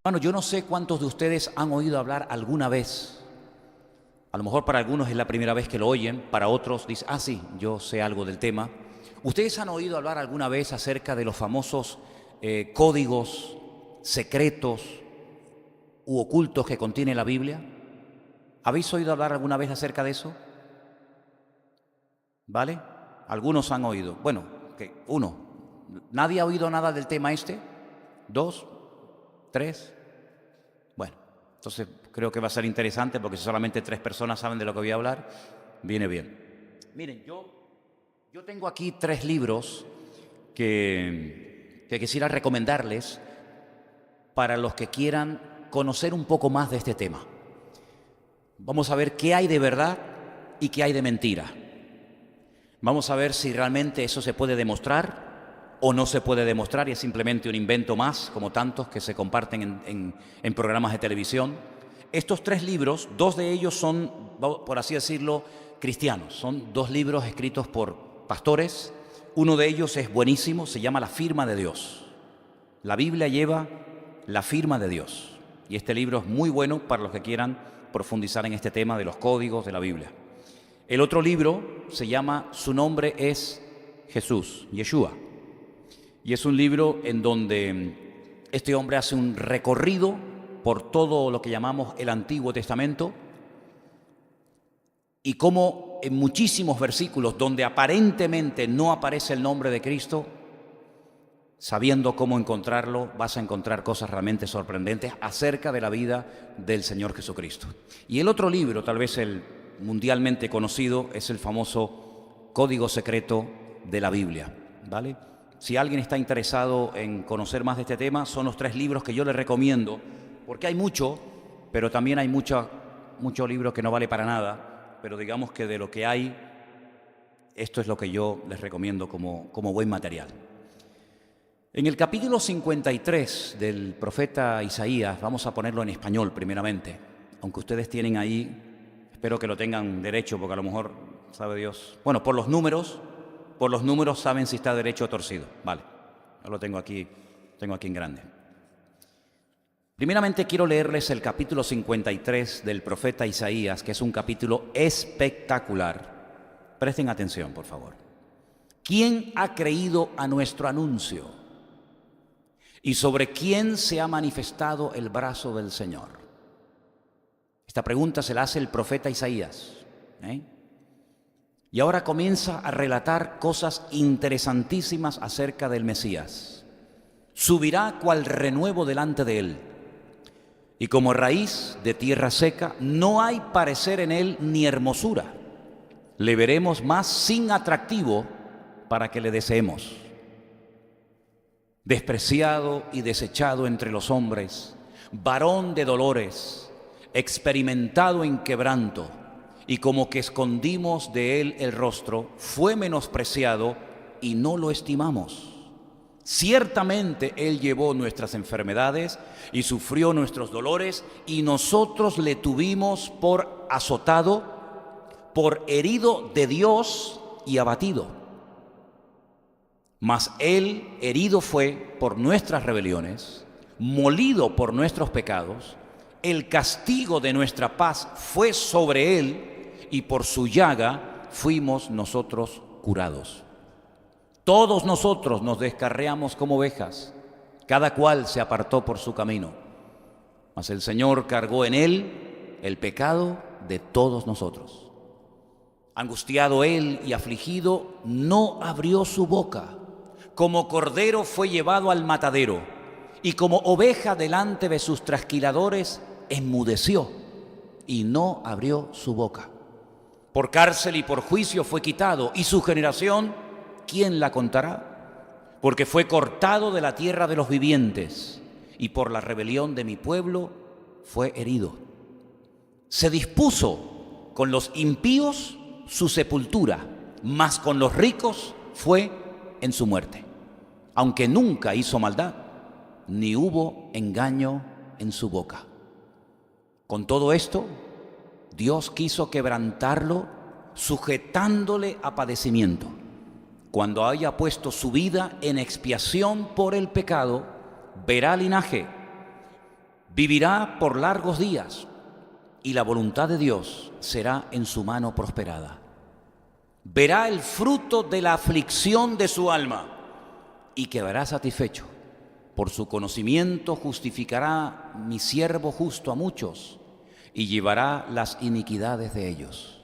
Bueno, yo no sé cuántos de ustedes han oído hablar alguna vez. A lo mejor para algunos es la primera vez que lo oyen, para otros dicen, ah, sí, yo sé algo del tema. ¿Ustedes han oído hablar alguna vez acerca de los famosos códigos secretos u ocultos que contiene la Biblia? ¿Habéis oído hablar alguna vez acerca de eso? ¿Vale? Algunos han oído. Bueno, uno. ¿Nadie ha oído nada del tema este? ¿Dos? ¿Tres? Bueno, entonces creo que va a ser interesante porque si solamente 3 personas saben de lo que voy a hablar, viene bien. Miren, yo tengo aquí 3 libros que quisiera recomendarles para los que quieran conocer un poco más de este tema. Vamos a ver qué hay de verdad y qué hay de mentira. Vamos a ver si realmente eso se puede demostrar o no se puede demostrar y es simplemente un invento más, como tantos que se comparten en programas de televisión. Estos 3 libros, 2 de ellos son, por así decirlo, cristianos. Son 2 libros escritos por pastores. Uno de ellos es buenísimo, se llama La firma de Dios. La Biblia lleva la firma de Dios. Y este libro es muy bueno para los que quieran profundizar en este tema de los códigos de la Biblia. El otro libro se llama, su nombre es Jesús, Yeshua. Y es un libro en donde este hombre hace un recorrido por todo lo que llamamos el Antiguo Testamento y cómo en muchísimos versículos donde aparentemente no aparece el nombre de Cristo, sabiendo cómo encontrarlo, vas a encontrar cosas realmente sorprendentes acerca de la vida del Señor Jesucristo. Y el otro libro, tal vez el mundialmente conocido, es el famoso Código Secreto de la Biblia, ¿vale? Si alguien está interesado en conocer más de este tema, son los 3 libros que yo les recomiendo, porque hay mucho, pero también hay mucho libro que no vale para nada, pero digamos que de lo que hay, esto es lo que yo les recomiendo como buen material. En el capítulo 53 del profeta Isaías, vamos a ponerlo en español primeramente, aunque ustedes tienen ahí, espero que lo tengan derecho, porque a lo mejor, sabe Dios, bueno, por los números saben si está derecho o torcido. Vale, yo lo tengo aquí en grande. Primeramente quiero leerles el capítulo 53 del profeta Isaías, que es un capítulo espectacular. Presten atención, por favor. ¿Quién ha creído a nuestro anuncio? ¿Y sobre quién se ha manifestado el brazo del Señor? Esta pregunta se la hace el profeta Isaías, Y ahora comienza a relatar cosas interesantísimas acerca del Mesías. Subirá cual renuevo delante de él, y como raíz de tierra seca, no hay parecer en él ni hermosura. Le veremos más sin atractivo para que le deseemos. Despreciado y desechado entre los hombres, varón de dolores, experimentado en quebranto, y como que escondimos de él el rostro, fue menospreciado y no lo estimamos. Ciertamente él llevó nuestras enfermedades y sufrió nuestros dolores, y nosotros le tuvimos por azotado, por herido de Dios y abatido. Mas él herido fue por nuestras rebeliones, molido por nuestros pecados. El castigo de nuestra paz fue sobre él, y por su llaga fuimos nosotros curados. Todos nosotros nos descarriamos como ovejas, cada cual se apartó por su camino. Mas el Señor cargó en él el pecado de todos nosotros. Angustiado él y afligido, no abrió su boca. Como cordero fue llevado al matadero, y como oveja delante de sus trasquiladores, enmudeció y no abrió su boca. Por cárcel y por juicio fue quitado, y su generación, ¿quién la contará? Porque fue cortado de la tierra de los vivientes, y por la rebelión de mi pueblo fue herido. Se dispuso con los impíos su sepultura, mas con los ricos fue en su muerte. Aunque nunca hizo maldad, ni hubo engaño en su boca. Con todo esto, Dios quiso quebrantarlo, sujetándole a padecimiento. Cuando haya puesto su vida en expiación por el pecado, verá linaje Vivirá por largos días y la voluntad de Dios será en su mano prosperada. Verá el fruto de la aflicción de su alma y quedará satisfecho. Por su conocimiento justificará mi siervo justo a muchos y llevará las iniquidades de ellos.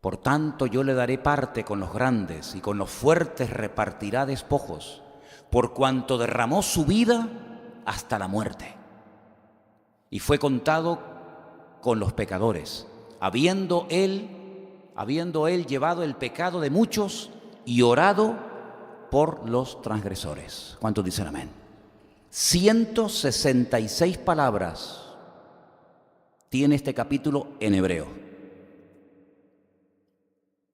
Por tanto, yo le daré parte con los grandes y con los fuertes repartirá despojos, por cuanto derramó su vida hasta la muerte. Y fue contado con los pecadores, habiendo él llevado el pecado de muchos y orado por los transgresores. ¿Cuántos dicen amén? 166 palabras tiene este capítulo en hebreo.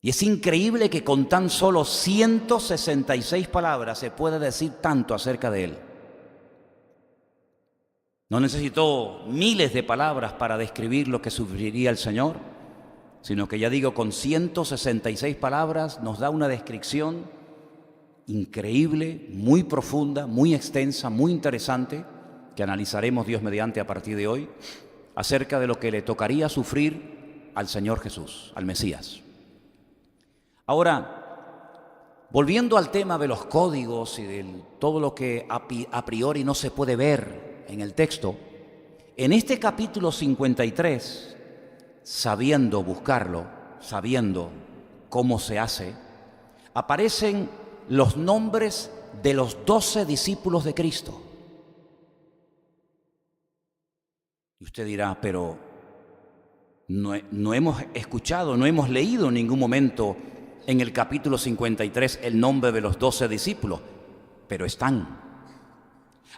Y es increíble que con tan solo 166 palabras se pueda decir tanto acerca de él. No necesitó miles de palabras para describir lo que sufriría el Señor, sino que ya digo, con 166 palabras nos da una descripción increíble, muy profunda, muy extensa, muy interesante, que analizaremos Dios mediante a partir de hoy, acerca de lo que le tocaría sufrir al Señor Jesús, al Mesías. Ahora, volviendo al tema de los códigos y de todo lo que a priori no se puede ver en el texto, en este capítulo 53, sabiendo buscarlo, sabiendo cómo se hace, aparecen los nombres de los 12 discípulos de Cristo. Y usted dirá, pero no hemos escuchado, no hemos leído en ningún momento en el capítulo 53 el nombre de los 12 discípulos, pero están.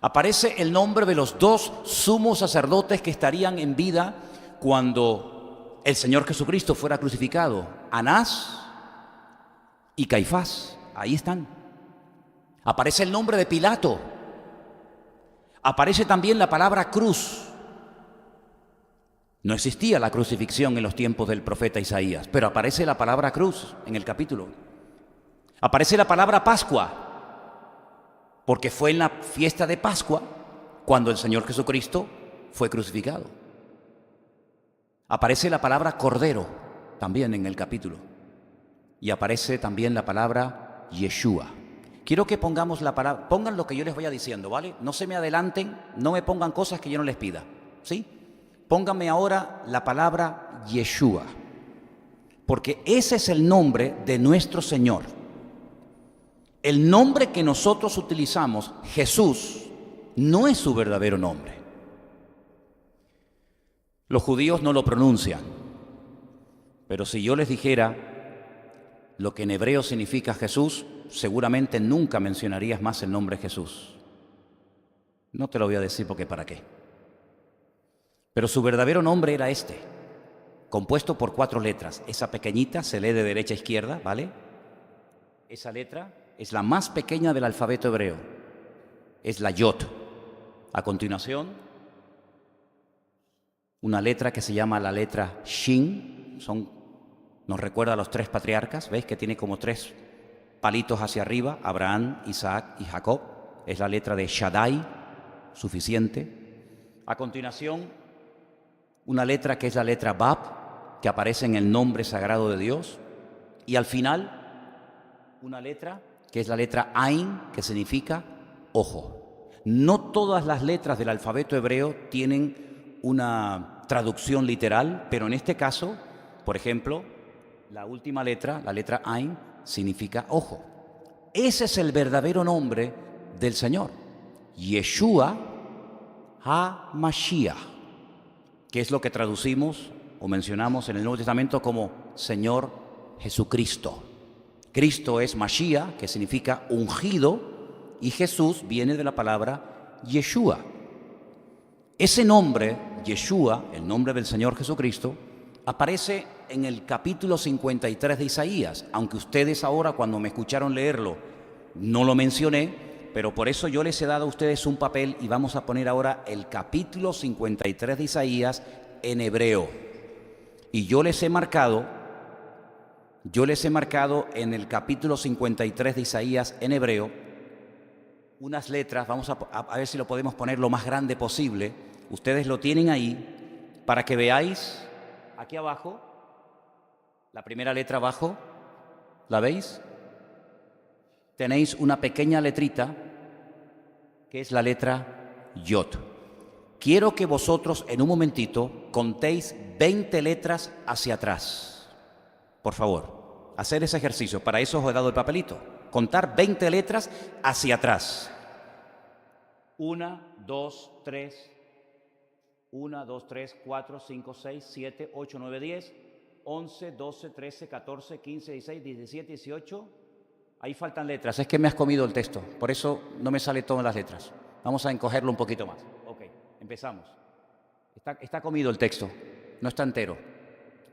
Aparece el nombre de los 2 sumos sacerdotes que estarían en vida cuando el Señor Jesucristo fuera crucificado, Anás y Caifás. Ahí están. Aparece el nombre de Pilato. Aparece también la palabra cruz. No existía la crucifixión en los tiempos del profeta Isaías, pero aparece la palabra cruz en el capítulo. Aparece la palabra Pascua, porque fue en la fiesta de Pascua cuando el Señor Jesucristo fue crucificado. Aparece la palabra Cordero también en el capítulo. Y aparece también la palabra Yeshua. Quiero que pongamos la palabra, pongan lo que yo les vaya diciendo, ¿vale? No se me adelanten, no me pongan cosas que yo no les pida, ¿sí? Pónganme ahora la palabra Yeshua, porque ese es el nombre de nuestro Señor. El nombre que nosotros utilizamos, Jesús, no es su verdadero nombre. Los judíos no lo pronuncian, pero si yo les dijera lo que en hebreo significa Jesús, seguramente nunca mencionarías más el nombre Jesús. No te lo voy a decir porque ¿para qué? Pero su verdadero nombre era este, compuesto por 4 letras. Esa pequeñita se lee de derecha a izquierda, ¿vale? Esa letra es la más pequeña del alfabeto hebreo. Es la Yod. A continuación, una letra que se llama la letra Shin. Nos recuerda a los 3 patriarcas. ¿Veis que tiene como 3 palitos hacia arriba? Abraham, Isaac y Jacob. Es la letra de Shaddai, suficiente. A continuación, una letra que es la letra Bab, que aparece en el nombre sagrado de Dios. Y al final, una letra que es la letra Ain, que significa ojo. No todas las letras del alfabeto hebreo tienen una traducción literal, pero en este caso, por ejemplo, la última letra, la letra Ain, significa ojo. Ese es el verdadero nombre del Señor, Yeshua HaMashiach, que es lo que traducimos o mencionamos en el Nuevo Testamento como Señor Jesucristo. Cristo es Mashiach, que significa ungido, y Jesús viene de la palabra Yeshua. Ese nombre, Yeshua, el nombre del Señor Jesucristo, aparece en el capítulo 53 de Isaías, aunque ustedes ahora cuando me escucharon leerlo no lo mencioné, pero por eso yo les he dado a ustedes un papel y vamos a poner ahora el capítulo 53 de Isaías en hebreo. Y yo les he marcado en el capítulo 53 de Isaías en hebreo unas letras, vamos a ver si lo podemos poner lo más grande posible, Ustedes lo tienen ahí para que veáis aquí abajo, la primera letra abajo, ¿la veis? Tenéis una pequeña letrita que es la letra Yod. Quiero que vosotros en un momentito contéis 20 letras hacia atrás. Por favor, hacer ese ejercicio. Para eso os he dado el papelito. Contar 20 letras hacia atrás. 1, 2, 3, 1, 2, 3, 4, 5, 6, 7, 8, 9, 10, 11, 12, 13, 14, 15, 16, 17, 18. Ahí faltan letras. Es que me has comido el texto. Por eso no me salen todas las letras. Vamos a encogerlo un poquito más. Ok, empezamos. Está comido el texto. No está entero.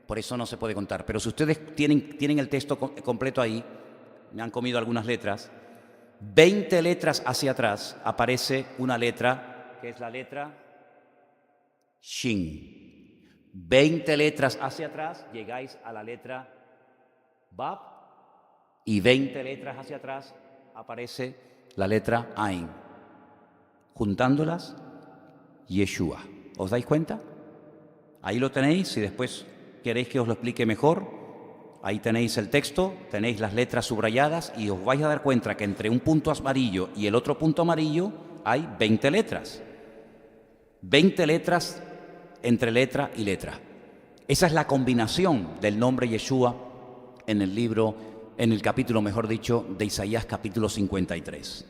Por eso no se puede contar. Pero si ustedes tienen el texto completo ahí, me han comido algunas letras, 20 letras hacia atrás aparece una letra que es la letra Shin. 20 letras hacia atrás llegáis a la letra Bab y 20 letras hacia atrás aparece la letra Ain. Juntándolas, Yeshua. ¿Os dais cuenta? Ahí lo tenéis. Si después queréis que os lo explique mejor, ahí tenéis el texto, tenéis las letras subrayadas y os vais a dar cuenta que entre un punto amarillo y el otro punto amarillo hay 20 letras. 20 letras entre letra y letra. Esa es la combinación del nombre Yeshua en el capítulo, mejor dicho, de Isaías capítulo 53.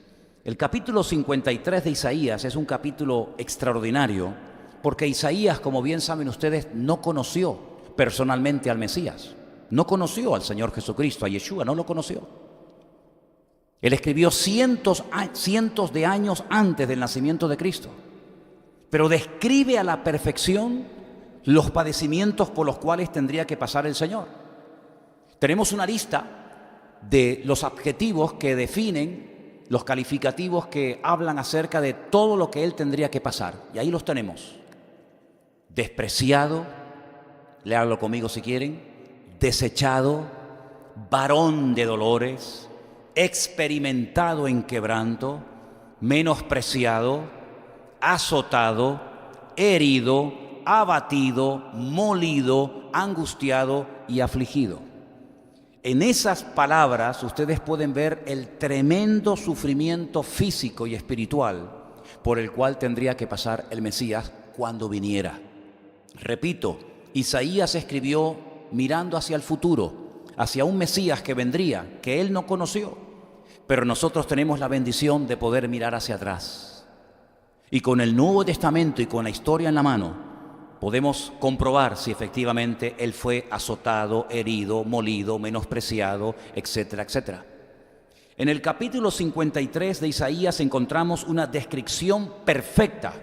El capítulo 53 de Isaías es un capítulo extraordinario porque Isaías, como bien saben ustedes, no conoció personalmente al Mesías. No conoció al Señor Jesucristo, a Yeshua, no lo conoció. Él escribió cientos de años antes del nacimiento de Cristo, pero describe a la perfección los padecimientos por los cuales tendría que pasar el Señor. Tenemos una lista de los adjetivos que definen, los calificativos que hablan acerca de todo lo que Él tendría que pasar, y ahí los tenemos. Despreciado, léanlo conmigo si quieren, desechado, varón de dolores, experimentado en quebranto, menospreciado, azotado, herido, abatido, molido, angustiado y afligido. En esas palabras ustedes pueden ver el tremendo sufrimiento físico y espiritual por el cual tendría que pasar el Mesías cuando viniera. Repito, Isaías escribió mirando hacia el futuro, hacia un Mesías que vendría, que él no conoció, pero nosotros tenemos la bendición de poder mirar hacia atrás. Y con el Nuevo Testamento y con la historia en la mano, podemos comprobar si efectivamente él fue azotado, herido, molido, menospreciado, etcétera, etcétera. En el capítulo 53 de Isaías encontramos una descripción perfecta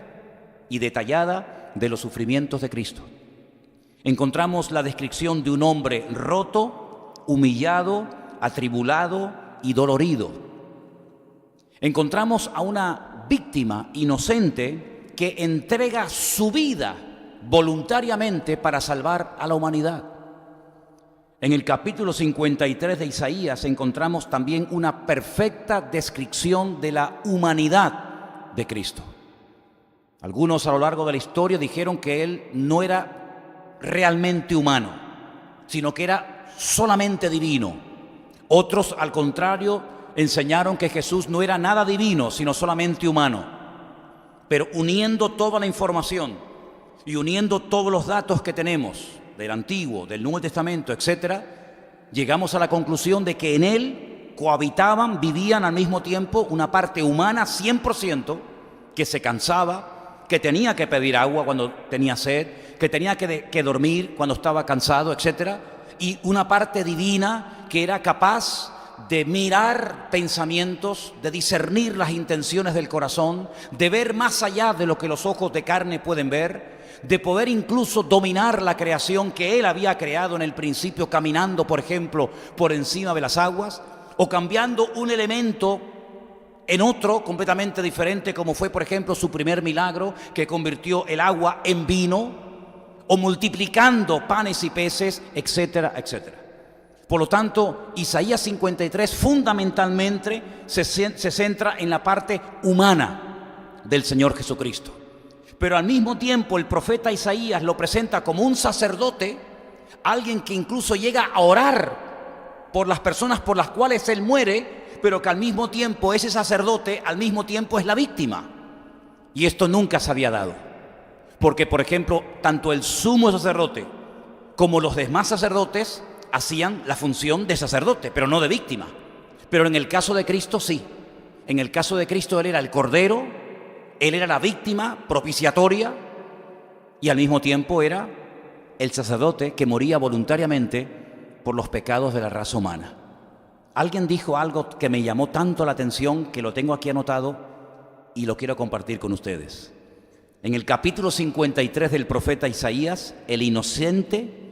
y detallada de los sufrimientos de Cristo. Encontramos la descripción de un hombre roto, humillado, atribulado y dolorido. Encontramos a una víctima inocente que entrega su vida voluntariamente para salvar a la humanidad. En el capítulo 53 de Isaías encontramos también una perfecta descripción de la humanidad de Cristo. Algunos a lo largo de la historia dijeron que Él no era realmente humano, sino que era solamente divino. Otros, al contrario, enseñaron que Jesús no era nada divino, sino solamente humano. Pero uniendo toda la información y uniendo todos los datos que tenemos del Antiguo, del Nuevo Testamento, etcétera, llegamos a la conclusión de que en Él cohabitaban, vivían al mismo tiempo una parte humana 100%, que se cansaba, que tenía que pedir agua cuando tenía sed, que tenía que dormir cuando estaba cansado, etcétera, y una parte divina que era capaz de mirar pensamientos, de discernir las intenciones del corazón, de ver más allá de lo que los ojos de carne pueden ver, de poder incluso dominar la creación que Él había creado en el principio, caminando, por ejemplo, por encima de las aguas, o cambiando un elemento en otro completamente diferente, como fue, por ejemplo, su primer milagro, que convirtió el agua en vino, o multiplicando panes y peces, etcétera, etcétera. Por lo tanto, Isaías 53 fundamentalmente se centra en la parte humana del Señor Jesucristo. Pero al mismo tiempo el profeta Isaías lo presenta como un sacerdote, alguien que incluso llega a orar por las personas por las cuales él muere, pero que al mismo tiempo ese sacerdote al mismo tiempo es la víctima. Y esto nunca se había dado. Porque, por ejemplo, tanto el sumo sacerdote como los demás sacerdotes hacían la función de sacerdote, pero no de víctima. Pero en el caso de Cristo sí. En el caso de Cristo Él era el Cordero, Él era la víctima propiciatoria y al mismo tiempo era el sacerdote que moría voluntariamente por los pecados de la raza humana. Alguien dijo algo que me llamó tanto la atención que lo tengo aquí anotado y lo quiero compartir con ustedes. En el capítulo 53 del profeta Isaías, el inocente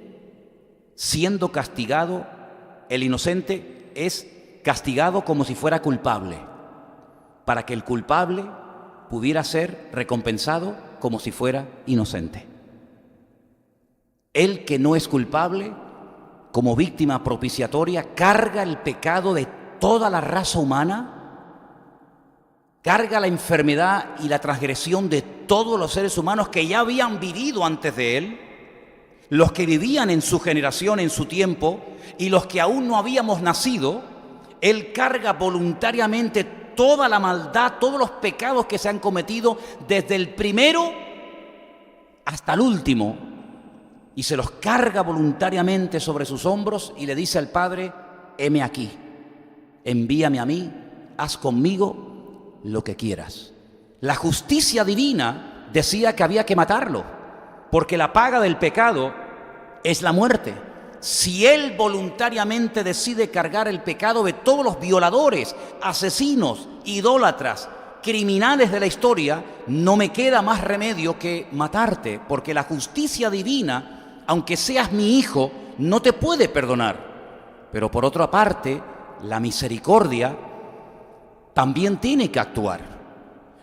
siendo castigado, el inocente es castigado como si fuera culpable, para que el culpable pudiera ser recompensado como si fuera inocente. El que no es culpable, como víctima propiciatoria, carga el pecado de toda la raza humana, carga la enfermedad y la transgresión de todos los seres humanos que ya habían vivido antes de él, los que vivían en su generación, en su tiempo, y los que aún no habíamos nacido. Él carga voluntariamente toda la maldad, todos los pecados que se han cometido desde el primero hasta el último, y se los carga voluntariamente sobre sus hombros y le dice al Padre: heme aquí, envíame a mí, haz conmigo lo que quieras. La justicia divina decía que había que matarlo, porque la paga del pecado es la muerte. Si Él voluntariamente decide cargar el pecado de todos los violadores, asesinos, idólatras, criminales de la historia, no me queda más remedio que matarte, porque la justicia divina, aunque seas mi hijo, no te puede perdonar. Pero por otra parte, la misericordia también tiene que actuar.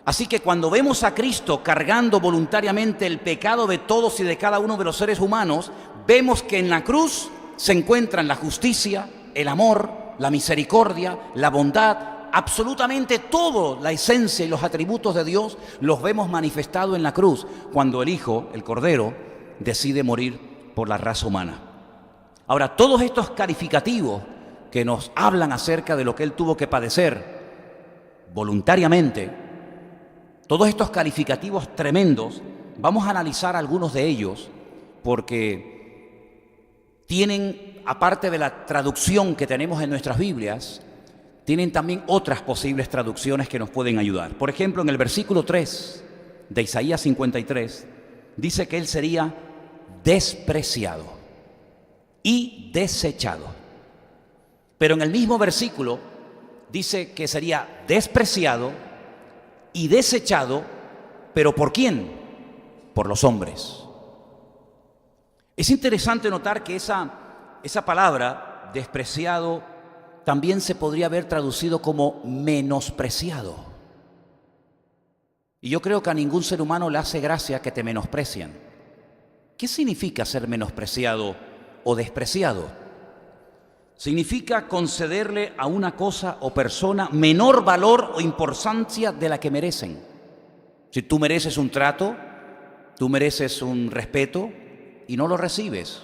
Así que cuando vemos a Cristo cargando voluntariamente el pecado de todos y de cada uno de los seres humanos, vemos que en la cruz se encuentran la justicia, el amor, la misericordia, la bondad, absolutamente todo, la esencia y los atributos de Dios los vemos manifestados en la cruz, cuando el Hijo, el Cordero, decide morir por la raza humana. Ahora, todos estos calificativos que nos hablan acerca de lo que Él tuvo que padecer voluntariamente, todos estos calificativos tremendos, vamos a analizar algunos de ellos porque tienen, aparte de la traducción que tenemos en nuestras Biblias, tienen también otras posibles traducciones que nos pueden ayudar. Por ejemplo, en el versículo 3 de Isaías 53, dice que Él sería despreciado y desechado. Pero en el mismo versículo dice que sería despreciado y desechado, ¿pero por quién? Por los hombres. Es interesante notar que esa palabra, despreciado, también se podría haber traducido como menospreciado. Y yo creo que a ningún ser humano le hace gracia que te menosprecien. ¿Qué significa ser menospreciado o despreciado? Significa concederle a una cosa o persona menor valor o importancia de la que merecen. Si tú mereces un trato, tú mereces un respeto y no lo recibes,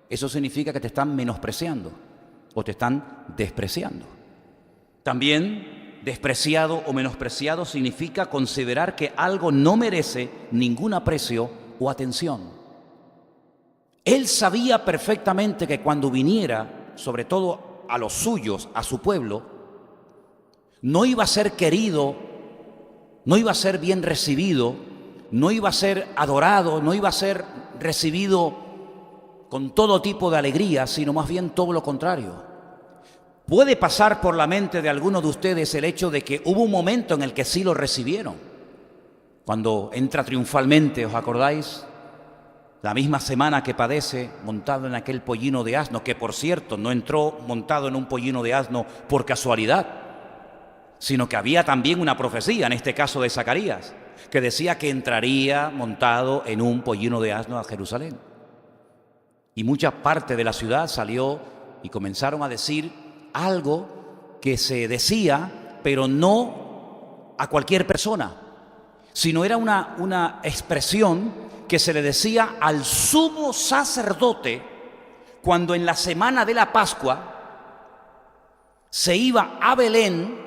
eso significa que te están menospreciando o te están despreciando. También despreciado o menospreciado significa considerar que algo no merece ningún aprecio o atención. Él sabía perfectamente que cuando viniera, sobre todo a los suyos, a su pueblo, no iba a ser querido, no iba a ser bien recibido, no iba a ser adorado, no iba a ser recibido con todo tipo de alegría, sino más bien todo lo contrario. Puede pasar por la mente de algunos de ustedes el hecho de que hubo un momento en el que sí lo recibieron. Cuando entra triunfalmente, ¿os acordáis? La misma semana que padece montado en aquel pollino de asno, que por cierto no entró montado en un pollino de asno por casualidad, sino que había también una profecía, en este caso de Zacarías, que decía que entraría montado en un pollino de asno a Jerusalén. Y mucha parte de la ciudad salió y comenzaron a decir algo que se decía, pero no a cualquier persona, sino era una expresión que se le decía al sumo sacerdote cuando en la semana de la Pascua se iba a Belén.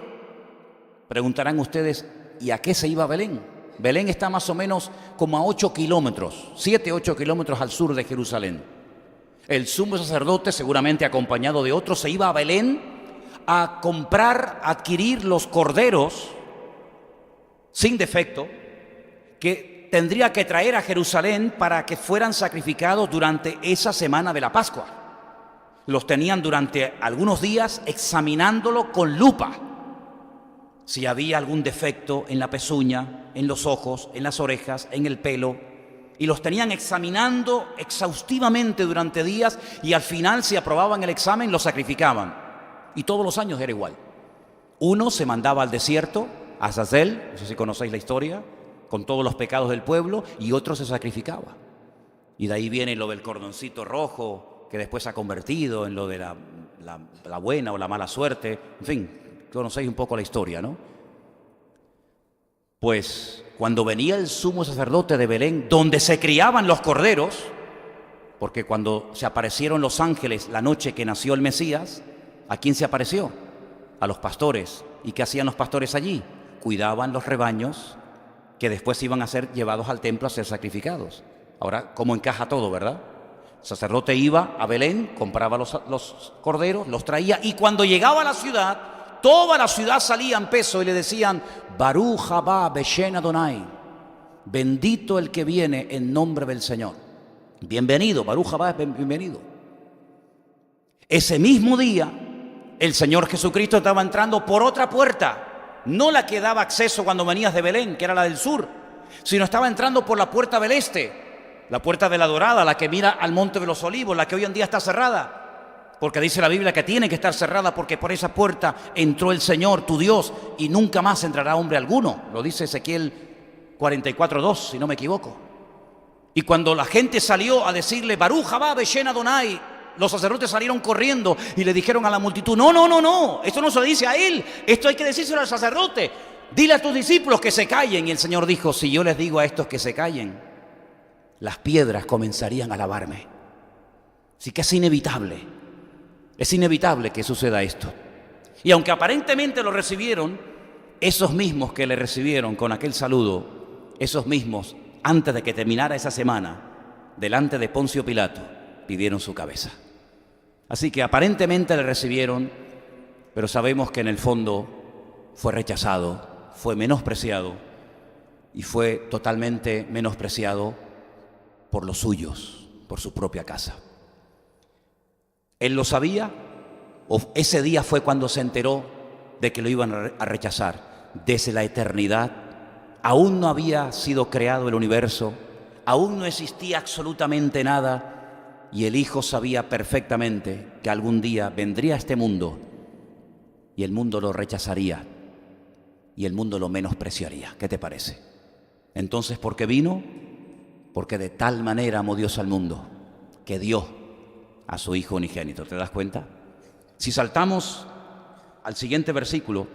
Preguntarán ustedes, ¿y a qué se iba a Belén? Belén está más o menos como a 8 kilómetros, 7, 8 kilómetros al sur de Jerusalén. El sumo sacerdote, seguramente acompañado de otros, se iba a Belén a comprar, a adquirir los corderos sin defecto que tendría que traer a Jerusalén para que fueran sacrificados durante esa semana de la Pascua. Los tenían durante algunos días examinándolo con lupa. Si había algún defecto en la pezuña, en los ojos, en las orejas, en el pelo, y los tenían examinando exhaustivamente durante días, y al final, si aprobaban el examen, los sacrificaban. Y todos los años era igual. Uno se mandaba al desierto, a Azazel, no sé si conocéis la historia, con todos los pecados del pueblo, y otro se sacrificaba. Y de ahí viene lo del cordoncito rojo, que después se ha convertido en lo de la buena o la mala suerte. En fin, conocéis un poco la historia, ¿no? Pues cuando venía el sumo sacerdote de Belén, donde se criaban los corderos, porque cuando se aparecieron los ángeles la noche que nació el Mesías, ¿a quién se apareció? A los pastores. ¿Y qué hacían los pastores allí? Cuidaban los rebaños que después iban a ser llevados al templo a ser sacrificados. Ahora, ¿cómo encaja todo, verdad? El sacerdote iba a Belén, compraba los corderos, los traía, y cuando llegaba a la ciudad, toda la ciudad salía en peso y le decían: Baruch haba Beshem Adonai, bendito el que viene en nombre del Señor. Bienvenido, Baruch haba, bienvenido. Ese mismo día, el Señor Jesucristo estaba entrando por otra puerta, no la que daba acceso cuando venías de Belén, que era la del sur, sino estaba entrando por la puerta del este, la puerta de la Dorada, la que mira al Monte de los Olivos, la que hoy en día está cerrada, porque dice la Biblia que tiene que estar cerrada, porque por esa puerta entró el Señor, tu Dios, y nunca más entrará hombre alguno. Lo dice Ezequiel 44:2, si no me equivoco. Y cuando la gente salió a decirle Baruch haba Beshem Adonai, los sacerdotes salieron corriendo y le dijeron a la multitud: no, esto no se lo dice a él, esto hay que decírselo al sacerdote. Dile a tus discípulos que se callen. Y el Señor dijo: si yo les digo a estos que se callen, las piedras comenzarían a alabarme. Así que es inevitable que suceda esto. Y aunque aparentemente lo recibieron, esos mismos que le recibieron con aquel saludo, esos mismos, antes de que terminara esa semana, delante de Poncio Pilato, pidieron su cabeza. Así que aparentemente le recibieron, pero sabemos que en el fondo fue rechazado, fue menospreciado, y fue totalmente menospreciado por los suyos, por su propia casa. ¿Él lo sabía? ¿O ese día fue cuando se enteró de que lo iban a rechazar? Desde la eternidad, aún no había sido creado el universo, aún no existía absolutamente nada, y el Hijo sabía perfectamente que algún día vendría a este mundo y el mundo lo rechazaría y el mundo lo menospreciaría. ¿Qué te parece? Entonces, ¿por qué vino? Porque de tal manera amó Dios al mundo que dio a su Hijo unigénito. ¿Te das cuenta? Si saltamos al siguiente versículo,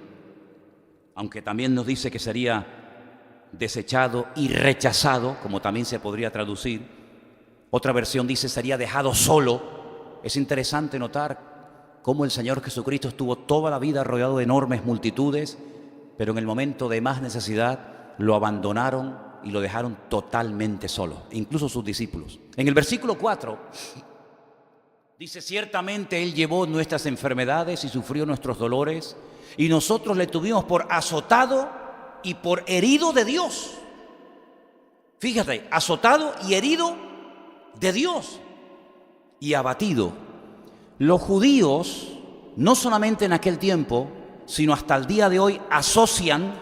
aunque también nos dice que sería desechado y rechazado, como también se podría traducir, otra versión dice sería dejado solo. Es interesante notar cómo el Señor Jesucristo estuvo toda la vida rodeado de enormes multitudes, pero en el momento de más necesidad lo abandonaron y lo dejaron totalmente solo, incluso sus discípulos. En el versículo 4 dice: ciertamente Él llevó nuestras enfermedades y sufrió nuestros dolores, y nosotros le tuvimos por azotado y por herido de Dios. Fíjate, azotado y herido de Dios y abatido. Los judíos, no solamente en aquel tiempo, sino hasta el día de hoy, asocian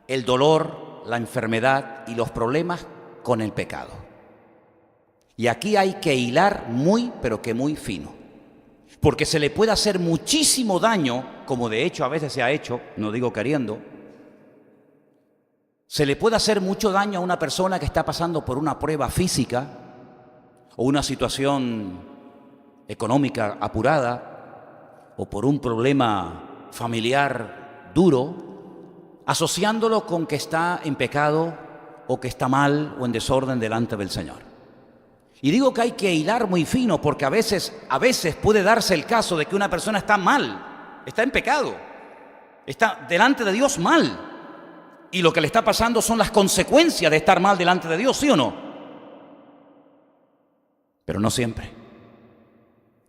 el dolor, la enfermedad y los problemas con el pecado. Y aquí hay que hilar muy, pero que muy fino, porque se le puede hacer muchísimo daño, como de hecho a veces se ha hecho, no digo queriendo. Se le puede hacer mucho daño a una persona que está pasando por una prueba física o una situación económica apurada, o por un problema familiar duro, asociándolo con que está en pecado o que está mal o en desorden delante del Señor. Y digo que hay que hilar muy fino porque a veces puede darse el caso de que una persona está mal, está en pecado, está delante de Dios mal. Y lo que le está pasando son las consecuencias de estar mal delante de Dios, ¿sí o no? Pero no siempre.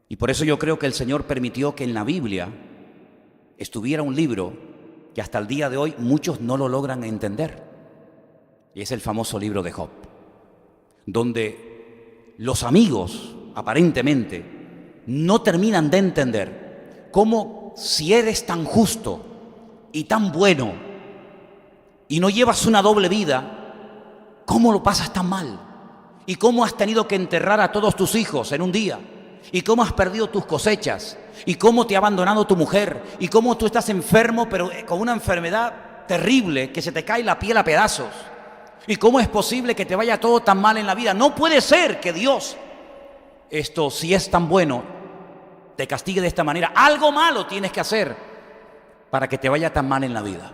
Y por eso yo creo que el Señor permitió que en la Biblia estuviera un libro que hasta el día de hoy muchos no lo logran entender. Y es el famoso libro de Job, donde los amigos, aparentemente, no terminan de entender cómo si eres tan justo y tan bueno y no llevas una doble vida, ¿cómo lo pasas tan mal? ¿Y cómo has tenido que enterrar a todos tus hijos en un día? ¿Y cómo has perdido tus cosechas? ¿Y cómo te ha abandonado tu mujer? ¿Y cómo tú estás enfermo, pero con una enfermedad terrible que se te cae la piel a pedazos? ¿Y cómo es posible que te vaya todo tan mal en la vida? No puede ser que Dios, si es tan bueno, te castigue de esta manera. Algo malo tienes que hacer para que te vaya tan mal en la vida.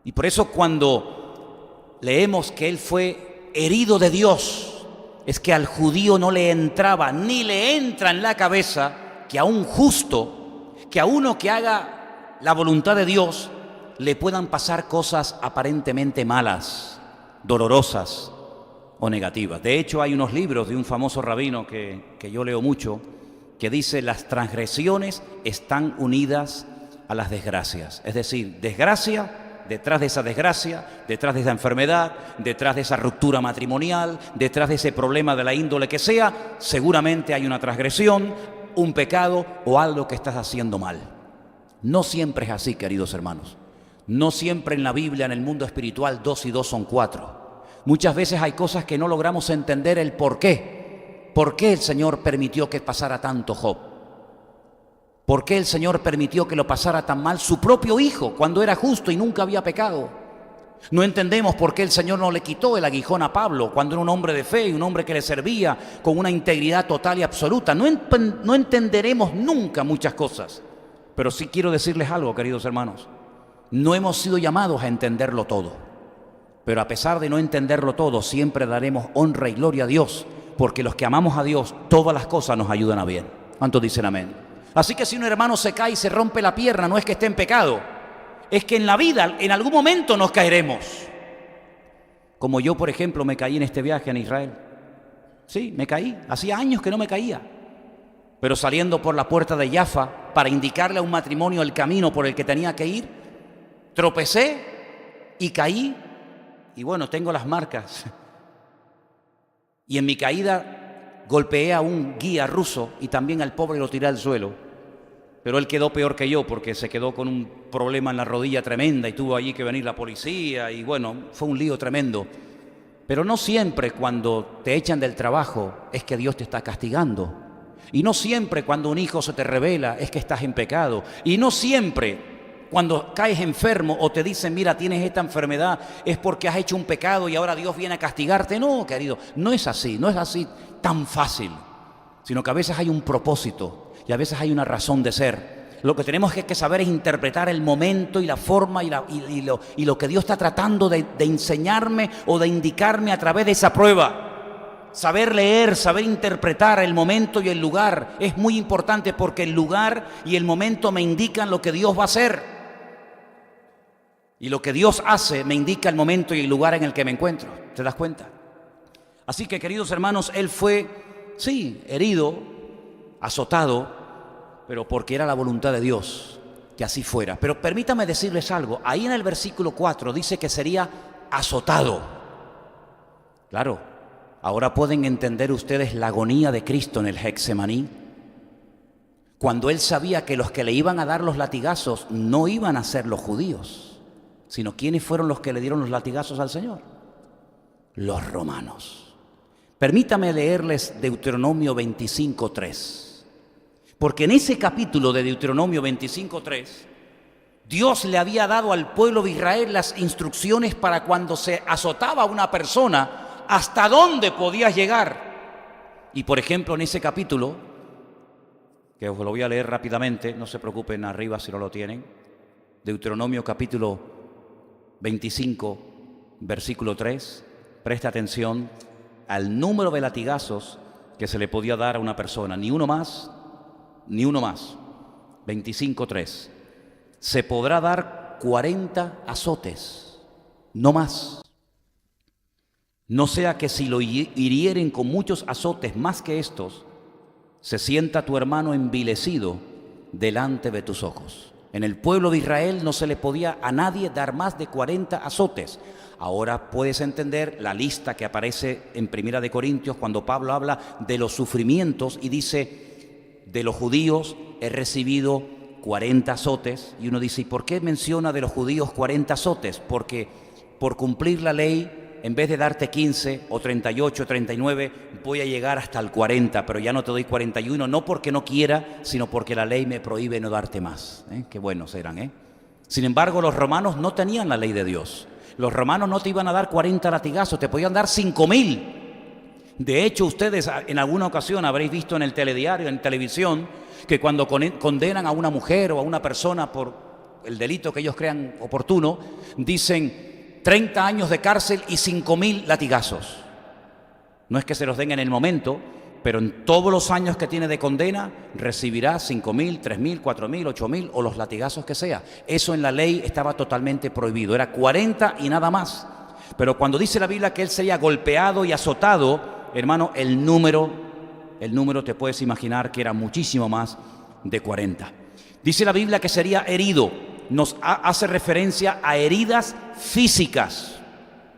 Y por eso cuando leemos que Él fue herido de Dios, es que al judío no le entraba ni le entra en la cabeza que a un justo, que a uno que haga la voluntad de Dios, le puedan pasar cosas aparentemente malas, dolorosas o negativas. De hecho, hay unos libros de un famoso rabino que yo leo mucho, que dice: las transgresiones están unidas a las desgracias. Es decir, desgracia, detrás de esa desgracia, detrás de esa enfermedad, detrás de esa ruptura matrimonial, detrás de ese problema de la índole que sea, seguramente hay una transgresión, un pecado o algo que estás haciendo mal. No siempre es así, queridos hermanos. No siempre en la Biblia, en el mundo espiritual, 2 y 2 son 4. Muchas veces hay cosas que no logramos entender el por qué. ¿Por qué el Señor permitió que pasara tanto Job? ¿Por qué el Señor permitió que lo pasara tan mal su propio hijo cuando era justo y nunca había pecado? No entendemos por qué el Señor no le quitó el aguijón a Pablo cuando era un hombre de fe y un hombre que le servía con una integridad total y absoluta. No entenderemos nunca muchas cosas. Pero sí quiero decirles algo, queridos hermanos. No hemos sido llamados a entenderlo todo. Pero a pesar de no entenderlo todo, siempre daremos honra y gloria a Dios, porque los que amamos a Dios, todas las cosas nos ayudan a bien. ¿Cuántos dicen amén? Así que si un hermano se cae y se rompe la pierna, no es que esté en pecado, es que en la vida, en algún momento nos caeremos. Como yo, por ejemplo, me caí en este viaje en Israel. Sí, me caí. Hacía años que no me caía. Pero saliendo por la puerta de Jaffa para indicarle a un matrimonio el camino por el que tenía que ir, tropecé y caí. Y bueno, tengo las marcas. Y en mi caída golpeé a un guía ruso y también al pobre lo tiré al suelo. Pero él quedó peor que yo porque se quedó con un problema en la rodilla tremenda y tuvo allí que venir la policía y bueno, fue un lío tremendo. Pero no siempre cuando te echan del trabajo es que Dios te está castigando. Y no siempre cuando un hijo se te revela es que estás en pecado. Y no siempre cuando caes enfermo o te dicen, mira, tienes esta enfermedad, es porque has hecho un pecado y ahora Dios viene a castigarte. No, querido, no es así tan fácil, sino que a veces hay un propósito y a veces hay una razón de ser. Lo que tenemos que saber es interpretar el momento y la forma y lo que Dios está tratando de enseñarme o de indicarme a través de esa prueba. Saber leer, saber interpretar el momento y el lugar es muy importante porque el lugar y el momento me indican lo que Dios va a hacer. Y lo que Dios hace me indica el momento y el lugar en el que me encuentro. ¿Te das cuenta? Así que, queridos hermanos, él fue, sí, herido, azotado, pero porque era la voluntad de Dios que así fuera. Pero permítame decirles algo. Ahí en el versículo 4 dice que sería azotado. Claro, ahora pueden entender ustedes la agonía de Cristo en el Getsemaní. Cuando él sabía que los que le iban a dar los latigazos no iban a ser los judíos, sino ¿quiénes fueron los que le dieron los latigazos al Señor? Los romanos. Permítame leerles Deuteronomio 25:3. Porque en ese capítulo de Deuteronomio 25:3, Dios le había dado al pueblo de Israel las instrucciones para cuando se azotaba a una persona, hasta dónde podías llegar. Y por ejemplo, en ese capítulo, que os lo voy a leer rápidamente, no se preocupen arriba si no lo tienen, Deuteronomio capítulo 25, versículo 3, presta atención al número de latigazos que se le podía dar a una persona, ni uno más, ni uno más. 25:3. Se podrá dar 40 azotes, no más. No sea que si lo hirieren con muchos azotes más que estos, se sienta tu hermano envilecido delante de tus ojos. En el pueblo de Israel no se le podía a nadie dar más de 40 azotes. Ahora puedes entender la lista que aparece en Primera de Corintios cuando Pablo habla de los sufrimientos y dice, de los judíos he recibido 40 azotes. Y uno dice, ¿y por qué menciona de los judíos 40 azotes? Porque por cumplir la ley, en vez de darte 15 o 38 o 39, voy a llegar hasta el 40, pero ya no te doy 41, no porque no quiera, sino porque la ley me prohíbe no darte más. Qué buenos eran, Sin embargo, los romanos no tenían la ley de Dios. Los romanos no te iban a dar 40 latigazos, te podían dar 5,000. De hecho, ustedes en alguna ocasión habréis visto en el telediario, en televisión, que cuando condenan a una mujer o a una persona por el delito que ellos crean oportuno, dicen 30 años de cárcel y 5,000 latigazos. No es que se los den en el momento, pero en todos los años que tiene de condena recibirá 5,000, 3,000, 4,000, 8,000 o los latigazos que sea. Eso en la ley estaba totalmente prohibido, era 40 y nada más. Pero cuando dice la Biblia que él sería golpeado y azotado, hermano, el número te puedes imaginar que era muchísimo más de 40. Dice la Biblia que sería herido, nos hace referencia a heridas físicas.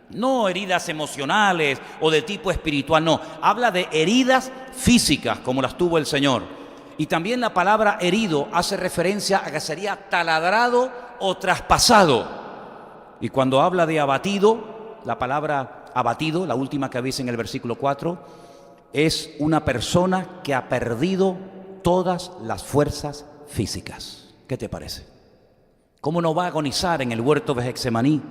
No heridas emocionales o de tipo espiritual, no. Habla de heridas físicas como las tuvo el Señor. Y también la palabra herido hace referencia a que sería taladrado o traspasado. Y cuando habla de abatido, la palabra abatido, la última que veis en el versículo 4, es una persona que ha perdido todas las fuerzas físicas. ¿Qué te parece? ¿Cómo no va a agonizar en el huerto de Getsemaní,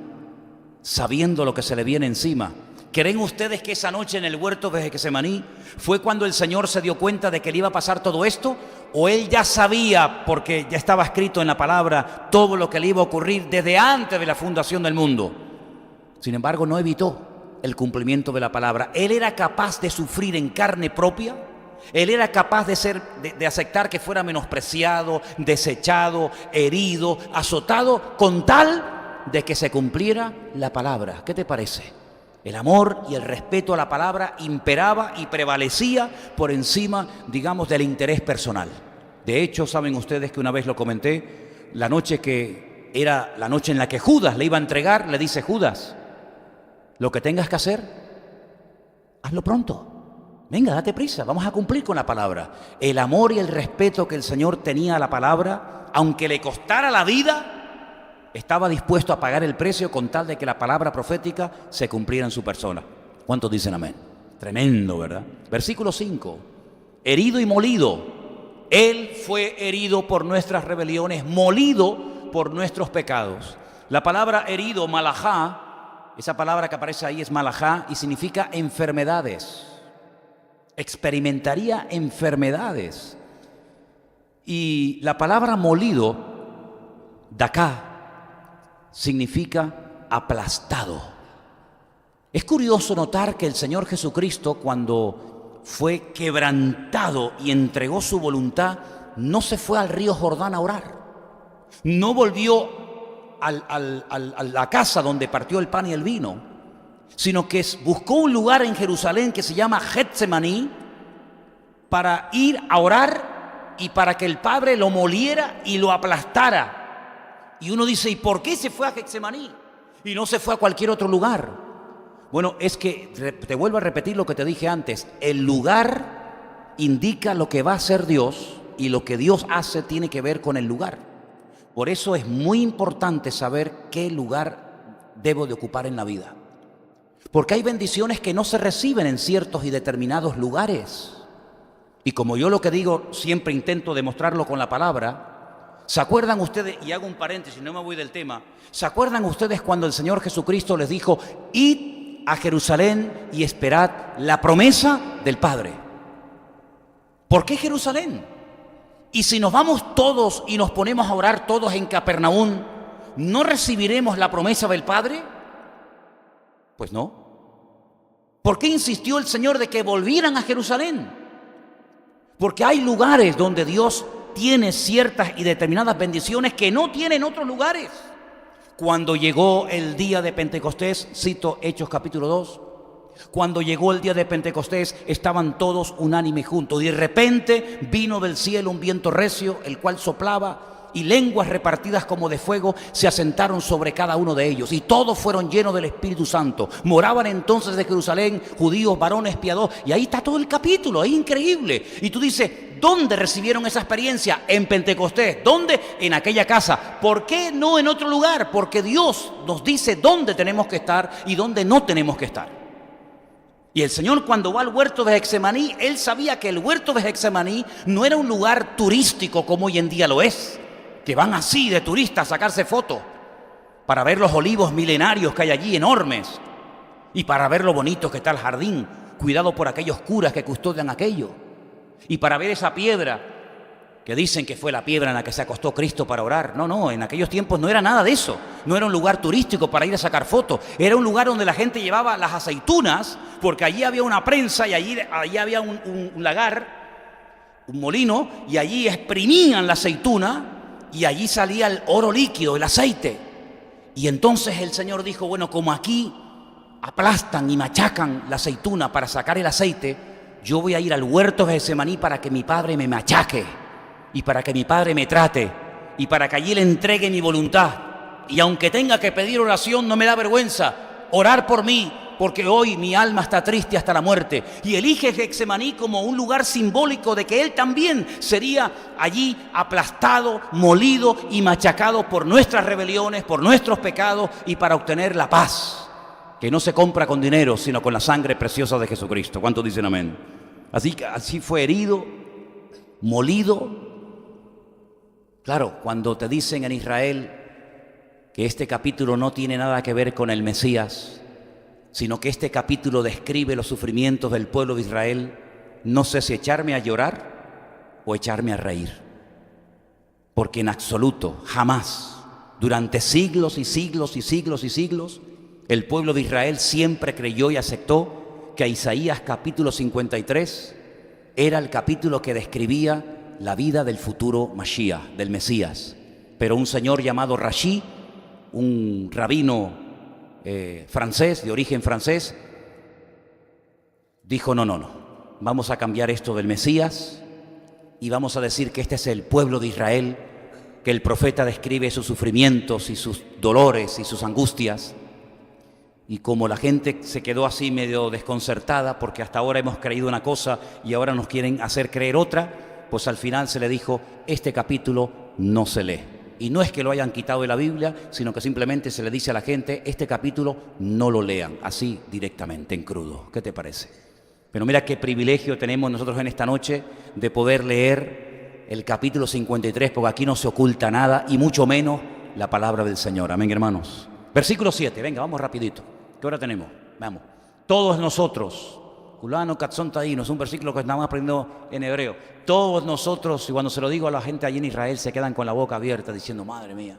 sabiendo lo que se le viene encima? ¿Creen ustedes que esa noche en el huerto de Getsemaní fue cuando el Señor se dio cuenta de que le iba a pasar todo esto? ¿O Él ya sabía, porque ya estaba escrito en la palabra, todo lo que le iba a ocurrir desde antes de la fundación del mundo? Sin embargo, no evitó el cumplimiento de la palabra. Él era capaz de sufrir en carne propia. Él era capaz de aceptar que fuera menospreciado, desechado, herido, azotado, con tal de que se cumpliera la palabra. ¿Qué te parece? El amor y el respeto a la palabra imperaba y prevalecía por encima, digamos, del interés personal. De hecho, saben ustedes que una vez lo comenté, la noche que era la noche en la que Judas le iba a entregar, le dice: Judas, lo que tengas que hacer, hazlo pronto. Venga, date prisa, vamos a cumplir con la palabra. El amor y el respeto que el Señor tenía a la palabra, aunque le costara la vida, estaba dispuesto a pagar el precio con tal de que la palabra profética se cumpliera en su persona. ¿Cuántos dicen amén? Tremendo, ¿verdad? Versículo 5. Herido y molido. Él fue herido por nuestras rebeliones, molido por nuestros pecados. La palabra herido, malajá, esa palabra que aparece ahí es malajá y significa enfermedades. Experimentaría enfermedades. Y la palabra molido, daká, significa aplastado. Es curioso notar que el Señor Jesucristo, cuando fue quebrantado y entregó su voluntad, no se fue al río Jordán a orar. No volvió a la casa donde partió el pan y el vino, sino que buscó un lugar en Jerusalén que se llama Getsemaní para ir a orar y para que el Padre lo moliera y lo aplastara. Y uno dice, ¿y por qué se fue a Getsemaní y no se fue a cualquier otro lugar? Bueno, es que, te vuelvo a repetir lo que te dije antes, el lugar indica lo que va a hacer Dios y lo que Dios hace tiene que ver con el lugar. Por eso es muy importante saber qué lugar debo de ocupar en la vida. Porque hay bendiciones que no se reciben en ciertos y determinados lugares. Y como yo lo que digo, siempre intento demostrarlo con la palabra. ¿Se acuerdan ustedes? Y hago un paréntesis, no me voy del tema. ¿Se acuerdan ustedes cuando el Señor Jesucristo les dijo: id a Jerusalén y esperad la promesa del Padre? ¿Por qué Jerusalén? Y si nos vamos todos y nos ponemos a orar todos en Capernaum, ¿no recibiremos la promesa del Padre? Pues no. ¿Por qué insistió el Señor de que volvieran a Jerusalén? Porque hay lugares donde Dios tiene ciertas y determinadas bendiciones que no tiene en otros lugares. Cuando llegó el día de Pentecostés, cito Hechos capítulo 2, cuando llegó el día de Pentecostés estaban todos unánimes juntos y de repente vino del cielo un viento recio, el cual soplaba, y lenguas repartidas como de fuego se asentaron sobre cada uno de ellos, y todos fueron llenos del Espíritu Santo. Moraban entonces de Jerusalén judíos, varones piadosos, y ahí está todo el capítulo, ahí increíble. Y tú dices, ¿dónde recibieron esa experiencia? En Pentecostés. ¿Dónde? En aquella casa. ¿Por qué no en otro lugar? Porque Dios nos dice dónde tenemos que estar y dónde no tenemos que estar. Y el Señor, cuando va al huerto de Getsemaní, Él sabía que el huerto de Getsemaní no era un lugar turístico como hoy en día lo es, que van así de turistas a sacarse fotos para ver los olivos milenarios que hay allí, enormes, y para ver lo bonito que está el jardín, cuidado por aquellos curas que custodian aquello, y para ver esa piedra que dicen que fue la piedra en la que se acostó Cristo para orar. No, en aquellos tiempos no era nada de eso. No era un lugar turístico para ir a sacar fotos. Era un lugar donde la gente llevaba las aceitunas, porque allí había una prensa y allí había un lagar, un molino, y allí exprimían la aceituna y allí salía el oro líquido, el aceite. Y entonces el Señor dijo, bueno, como aquí aplastan y machacan la aceituna para sacar el aceite, yo voy a ir al huerto de Getsemaní para que mi Padre me machaque y para que mi Padre me trate y para que allí le entregue mi voluntad. Y aunque tenga que pedir oración, no me da vergüenza orar por mí, porque hoy mi alma está triste hasta la muerte. Y elige Getsemaní como un lugar simbólico de que Él también sería allí aplastado, molido y machacado por nuestras rebeliones, por nuestros pecados, y para obtener la paz, que no se compra con dinero, sino con la sangre preciosa de Jesucristo. ¿Cuántos dicen amén? Así fue herido, molido. Claro, cuando te dicen en Israel que este capítulo no tiene nada que ver con el Mesías, sino que este capítulo describe los sufrimientos del pueblo de Israel, no sé si echarme a llorar o echarme a reír. Porque en absoluto, jamás, durante siglos y siglos y siglos y siglos, el pueblo de Israel siempre creyó y aceptó que Isaías capítulo 53 era el capítulo que describía la vida del futuro Mashiach, del Mesías. Pero un señor llamado Rashi, un rabino francés, de origen francés, dijo no, vamos a cambiar esto del Mesías y vamos a decir que este es el pueblo de Israel, que el profeta describe sus sufrimientos y sus dolores y sus angustias. Y como la gente se quedó así medio desconcertada, porque hasta ahora hemos creído una cosa y ahora nos quieren hacer creer otra, pues al final se le dijo, este capítulo no se lee. Y no es que lo hayan quitado de la Biblia, sino que simplemente se le dice a la gente, este capítulo no lo lean, así directamente, en crudo. ¿Qué te parece? Pero mira qué privilegio tenemos nosotros en esta noche de poder leer el capítulo 53, porque aquí no se oculta nada, y mucho menos la palabra del Señor. Amén, hermanos. Versículo 7, venga, vamos rapidito. ¿Qué hora tenemos? Vamos. Todos nosotros, Culano Katzon Taíno, es un versículo que estamos aprendiendo en hebreo. Todos nosotros, y cuando se lo digo a la gente allí en Israel, se quedan con la boca abierta diciendo, madre mía,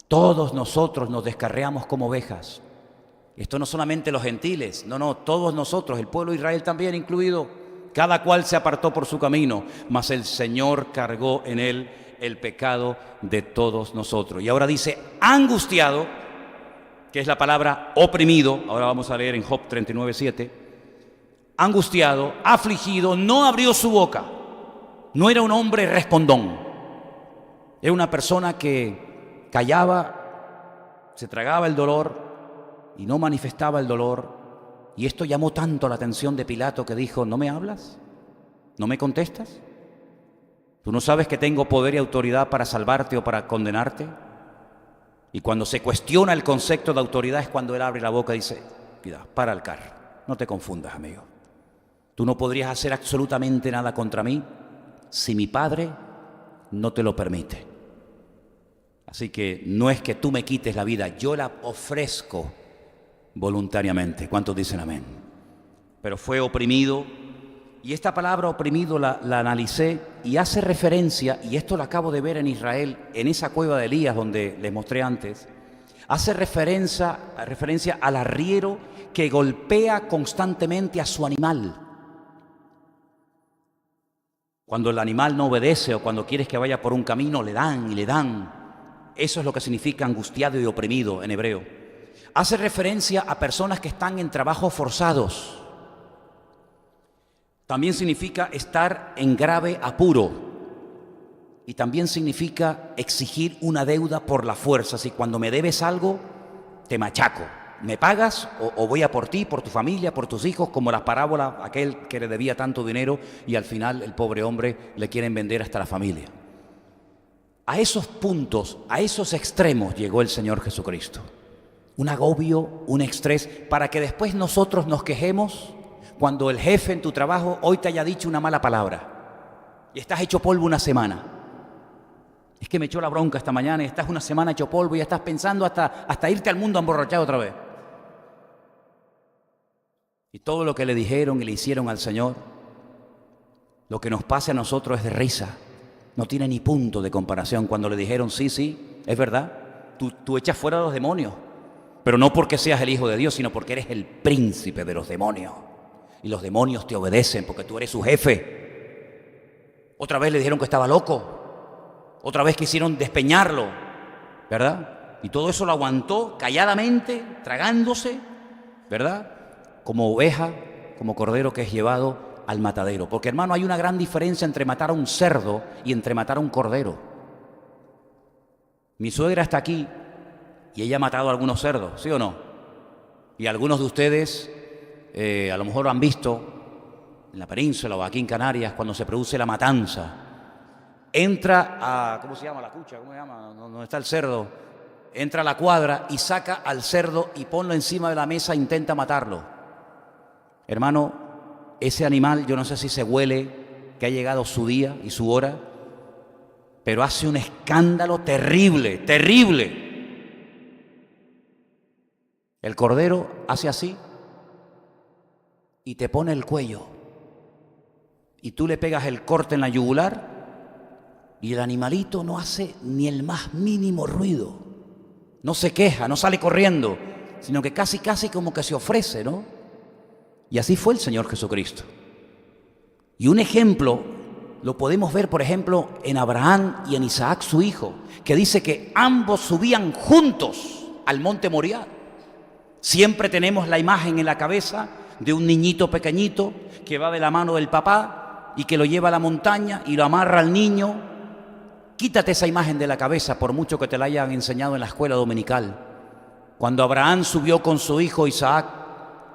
todos nosotros nos descarriamos como ovejas. Esto no solamente los gentiles, no, todos nosotros, el pueblo de Israel también incluido, cada cual se apartó por su camino, mas el Señor cargó en él el pecado de todos nosotros. Y ahora dice, angustiado, que es la palabra oprimido, ahora vamos a leer en Job 39:7, angustiado, afligido, no abrió su boca. No era un hombre respondón. Era una persona que callaba, se tragaba el dolor y no manifestaba el dolor. Y esto llamó tanto la atención de Pilato que dijo, ¿no me hablas? ¿No me contestas? ¿Tú no sabes que tengo poder y autoridad para salvarte o para condenarte? Y cuando se cuestiona el concepto de autoridad es cuando él abre la boca y dice, mira, para el carro, no te confundas, amigo. Tú no podrías hacer absolutamente nada contra mí si mi Padre no te lo permite. Así que no es que tú me quites la vida, yo la ofrezco voluntariamente. ¿Cuántos dicen amén? Pero fue oprimido, Y esta palabra oprimido la analicé y hace referencia, y esto lo acabo de ver en Israel, en esa cueva de Elías donde les mostré antes, hace referencia al arriero que golpea constantemente a su animal. Cuando el animal no obedece o cuando quieres que vaya por un camino, le dan y le dan. Eso es lo que significa angustiado y oprimido en hebreo. Hace referencia a personas que están en trabajos forzados. También significa estar en grave apuro. Y también significa exigir una deuda por la fuerza. Si cuando me debes algo, te machaco. ¿Me pagas o voy a por ti, por tu familia, por tus hijos? Como la parábola, aquel que le debía tanto dinero y al final el pobre hombre le quieren vender hasta la familia. A esos puntos, a esos extremos llegó el Señor Jesucristo. Un agobio, un estrés, para que después nosotros nos quejemos cuando el jefe en tu trabajo hoy te haya dicho una mala palabra y estás hecho polvo una semana. Es que me echó la bronca esta mañana y estás una semana hecho polvo y ya estás pensando hasta irte al mundo a emborrachar otra vez. Y todo lo que le dijeron y le hicieron al Señor, lo que nos pasa a nosotros es de risa. No tiene ni punto de comparación cuando le dijeron, sí, es verdad, tú echas fuera a los demonios, pero no porque seas el Hijo de Dios, sino porque eres el príncipe de los demonios. Y los demonios te obedecen porque tú eres su jefe. Otra vez le dijeron que estaba loco. Otra vez quisieron despeñarlo, ¿verdad? Y todo eso lo aguantó calladamente, tragándose, ¿verdad? Como oveja, como cordero que es llevado al matadero. Porque, hermano, hay una gran diferencia entre matar a un cerdo y entre matar a un cordero. Mi suegra está aquí y ella ha matado a algunos cerdos, ¿sí o no? Y algunos de ustedes a lo mejor han visto en la península o aquí en Canarias cuando se produce la matanza. Entra a, ¿cómo se llama la cucha? ¿Cómo se llama? ¿Dónde está el cerdo? Entra a la cuadra y saca al cerdo y ponlo encima de la mesa e intenta matarlo. Hermano, ese animal, yo no sé si se huele que ha llegado su día y su hora, pero hace un escándalo terrible, terrible. El cordero hace así y te pone el cuello. Y tú le pegas el corte en la yugular y el animalito no hace ni el más mínimo ruido. No se queja, no sale corriendo, sino que casi como que se ofrece, ¿no? Y así fue el Señor Jesucristo. Y un ejemplo lo podemos ver, por ejemplo, en Abraham y en Isaac, su hijo, que dice que ambos subían juntos al monte Moriah. Siempre tenemos la imagen en la cabeza de un niñito pequeñito que va de la mano del papá y que lo lleva a la montaña y lo amarra al niño. Quítate esa imagen de la cabeza, por mucho que te la hayan enseñado en la escuela dominical. Cuando Abraham subió con su hijo Isaac,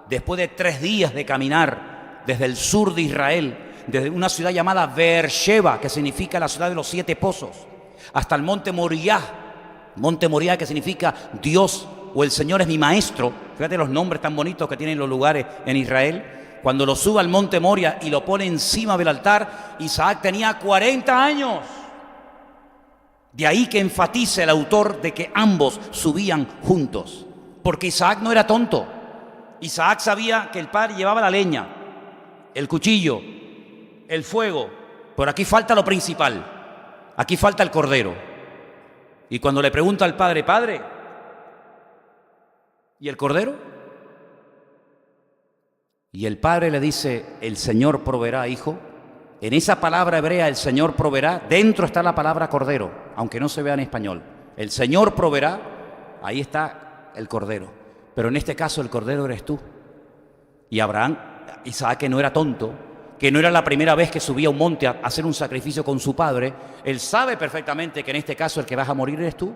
después de 3 días de caminar desde el sur de Israel, desde una ciudad llamada Beersheba, que significa la ciudad de los 7 pozos, hasta el monte Moriah, que significa Dios o el Señor es mi maestro. Fíjate los nombres tan bonitos que tienen los lugares en Israel. Cuando lo sube al monte Moriah y lo pone encima del altar, Isaac tenía 40 años. De ahí que enfatice el autor de que ambos subían juntos, porque Isaac no era tonto. Isaac sabía que el padre llevaba la leña, el cuchillo, el fuego, pero aquí falta lo principal, aquí falta el cordero. Y cuando le pregunta al padre, padre, ¿y el cordero? Y el padre le dice, el Señor proveerá, hijo. En esa palabra hebrea, el Señor proveerá, dentro está la palabra cordero, aunque no se vea en español. El Señor proveerá, ahí está el cordero. Pero en este caso el cordero eres tú. Y Abraham, Isaac, que no era tonto, que no era la primera vez que subía a un monte a hacer un sacrificio con su padre, él sabe perfectamente que en este caso el que vas a morir eres tú.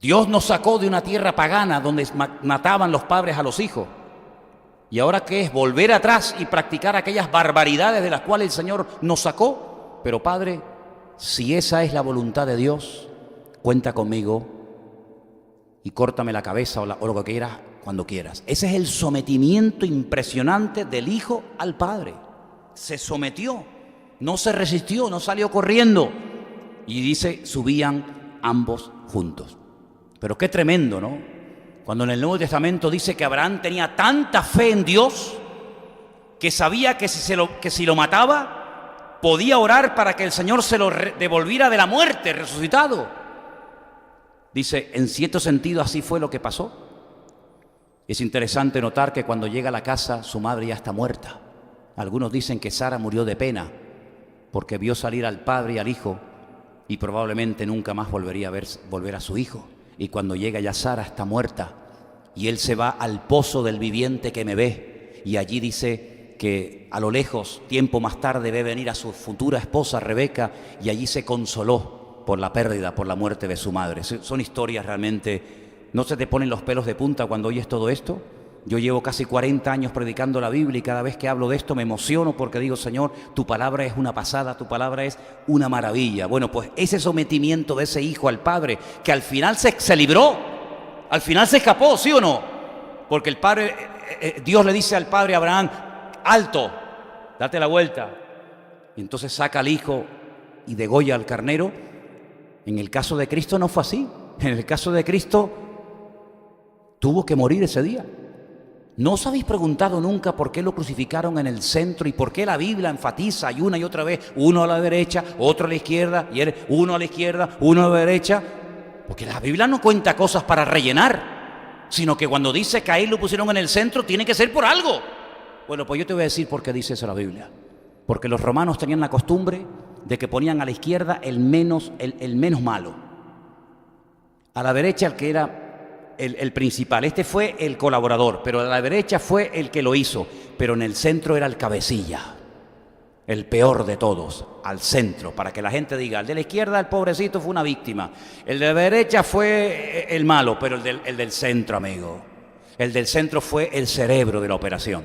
Dios nos sacó de una tierra pagana donde mataban los padres a los hijos. ¿Y ahora qué es? Volver atrás y practicar aquellas barbaridades de las cuales el Señor nos sacó. Pero Padre, si esa es la voluntad de Dios, cuenta conmigo y córtame la cabeza o lo que quieras cuando quieras. Ese es el sometimiento impresionante del Hijo al Padre. Se sometió, no se resistió, no salió corriendo. Y dice, subían ambos juntos. Pero qué tremendo, ¿no? Cuando en el Nuevo Testamento dice que Abraham tenía tanta fe en Dios que sabía que si lo mataba, podía orar para que el Señor se lo devolviera de la muerte, resucitado. Dice, en cierto sentido así fue lo que pasó. Es interesante notar que cuando llega a la casa, su madre ya está muerta. Algunos dicen que Sara murió de pena, porque vio salir al padre y al hijo, y probablemente nunca más volvería a volver a su hijo. Y cuando llega ya Sara está muerta, y él se va al pozo del viviente que me ve, y allí dice que a lo lejos, tiempo más tarde, ve venir a su futura esposa Rebeca, y allí se consoló por la pérdida, por la muerte de su madre. Son historias realmente. ¿No se te ponen los pelos de punta cuando oyes todo esto? Yo llevo casi 40 años predicando la Biblia y cada vez que hablo de esto me emociono porque digo, Señor, tu palabra es una pasada, tu palabra es una maravilla. Bueno, pues ese sometimiento de ese hijo al padre, que al final se libró, al final se escapó, ¿sí o no? Porque el padre, Dios le dice al padre Abraham, alto, date la vuelta. Y entonces saca al hijo y degolla al carnero. En el caso de Cristo no fue así. En el caso de Cristo tuvo que morir ese día. ¿No os habéis preguntado nunca por qué lo crucificaron en el centro y por qué la Biblia enfatiza y una y otra vez, uno a la derecha, otro a la izquierda, y uno a la izquierda, uno a la derecha? Porque la Biblia no cuenta cosas para rellenar, sino que cuando dice que a él lo pusieron en el centro, tiene que ser por algo. Bueno, pues yo te voy a decir por qué dice eso la Biblia. Porque los romanos tenían la costumbre de que ponían a la izquierda el menos malo, a la derecha el que era el principal. Este fue el colaborador, pero a la derecha fue el que lo hizo, pero en el centro era el cabecilla, el peor de todos, al centro, para que la gente diga, el de la izquierda, el pobrecito, fue una víctima, el de la derecha fue el malo, pero el del centro, amigo, el del centro fue el cerebro de la operación.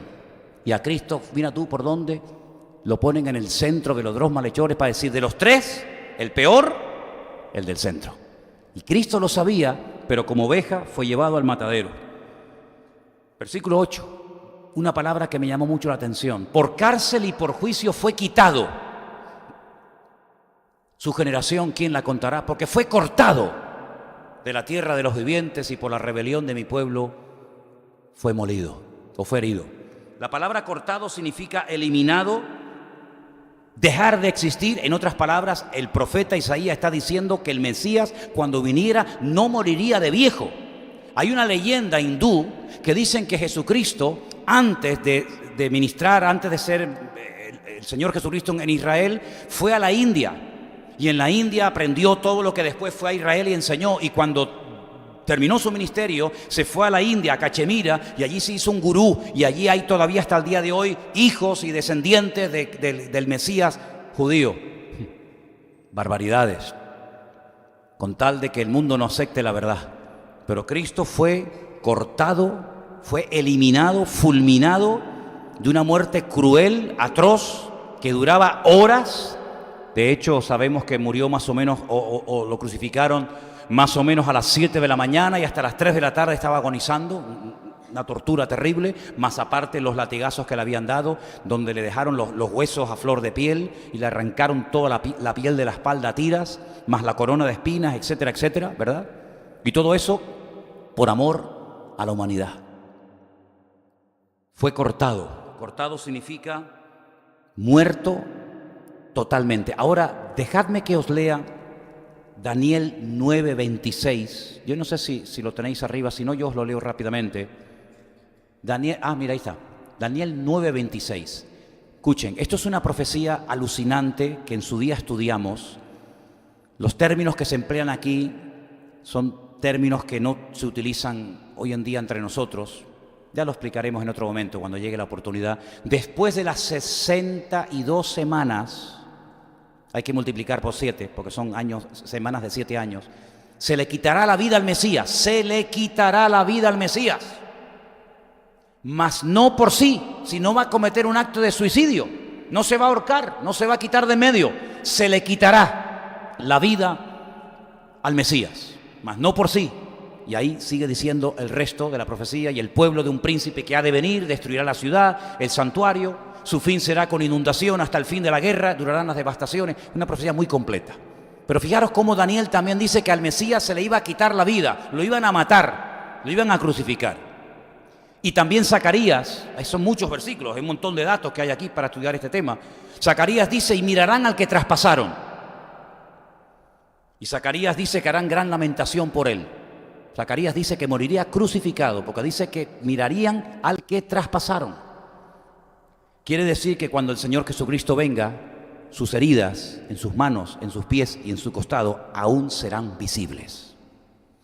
Y a Cristo, mira tú por dónde lo ponen en el centro de los dos malhechores para decir, de los tres, el peor, el del centro. Y Cristo lo sabía, pero como oveja fue llevado al matadero. Versículo 8, una palabra que me llamó mucho la atención. Por cárcel y por juicio fue quitado. Su generación, ¿quién la contará? Porque fue cortado de la tierra de los vivientes y por la rebelión de mi pueblo fue molido o fue herido. La palabra cortado significa eliminado, dejar de existir. En otras palabras, el profeta Isaías está diciendo que el Mesías, cuando viniera, no moriría de viejo. Hay una leyenda hindú que dicen que Jesucristo, antes de ministrar, antes de ser el Señor Jesucristo en Israel, fue a la India. Y en la India aprendió todo lo que después fue a Israel y enseñó. Y cuando terminó su ministerio, se fue a la India, a Cachemira, y allí se hizo un gurú, y allí hay todavía hasta el día de hoy hijos y descendientes del Mesías judío. Barbaridades, con tal de que el mundo no acepte la verdad. Pero Cristo fue cortado, fue eliminado, fulminado de una muerte cruel, atroz, que duraba horas. De hecho, sabemos que murió más o menos, o lo crucificaron más o menos a las 7 de la mañana y hasta las 3 de la tarde estaba agonizando, una tortura terrible, más aparte los latigazos que le habían dado, donde le dejaron los huesos a flor de piel y le arrancaron toda la piel de la espalda a tiras, más la corona de espinas, etcétera, etcétera, ¿verdad? Y todo eso por amor a la humanidad. Fue cortado. Cortado significa muerto totalmente. Ahora, dejadme que os lea Daniel 9:26. Yo no sé si lo tenéis arriba, si no yo os lo leo rápidamente. Mira, ahí está. Daniel 9:26. Escuchen, esto es una profecía alucinante que en su día estudiamos. Los términos que se emplean aquí son términos que no se utilizan hoy en día entre nosotros. Ya lo explicaremos en otro momento cuando llegue la oportunidad. Después de las 62 semanas, hay que multiplicar por 7, porque son semanas de 7 años. Se le quitará la vida al Mesías, se le quitará la vida al Mesías. Mas no por sí, sino va a cometer un acto de suicidio. No se va a ahorcar, no se va a quitar de medio. Se le quitará la vida al Mesías, mas no por sí. Y ahí sigue diciendo el resto de la profecía. Y el pueblo de un príncipe que ha de venir destruirá la ciudad, el santuario. Su fin será con inundación hasta el fin de la guerra, durarán las devastaciones. Una profecía muy completa. Pero fijaros cómo Daniel también dice que al Mesías se le iba a quitar la vida, lo iban a matar, lo iban a crucificar. Y también Zacarías, son muchos versículos, hay un montón de datos que hay aquí para estudiar este tema. Zacarías dice, y mirarán al que traspasaron. Y Zacarías dice que harán gran lamentación por él. Zacarías dice que moriría crucificado, porque dice que mirarían al que traspasaron. Quiere decir que cuando el Señor Jesucristo venga, sus heridas en sus manos, en sus pies y en su costado aún serán visibles.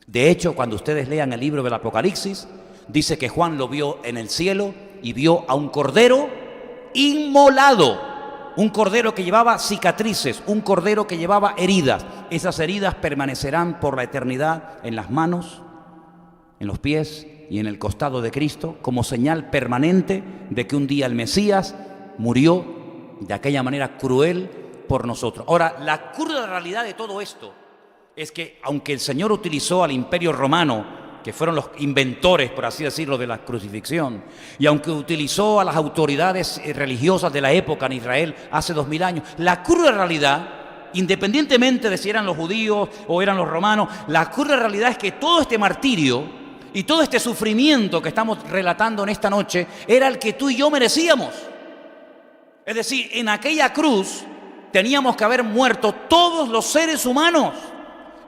De hecho, cuando ustedes lean el libro del Apocalipsis, dice que Juan lo vio en el cielo y vio a un cordero inmolado, un cordero que llevaba cicatrices, un cordero que llevaba heridas. Esas heridas permanecerán por la eternidad en las manos, en los pies y en el costado de Cristo, como señal permanente de que un día el Mesías murió de aquella manera cruel por nosotros. Ahora, la cruda realidad de todo esto es que aunque el Señor utilizó al Imperio Romano, que fueron los inventores, por así decirlo, de la crucifixión, y aunque utilizó a las autoridades religiosas de la época en Israel hace 2000 años, la cruda realidad, independientemente de si eran los judíos o eran los romanos, la cruda realidad es que todo este martirio y todo este sufrimiento que estamos relatando en esta noche era el que tú y yo merecíamos. Es decir, en aquella cruz teníamos que haber muerto todos los seres humanos.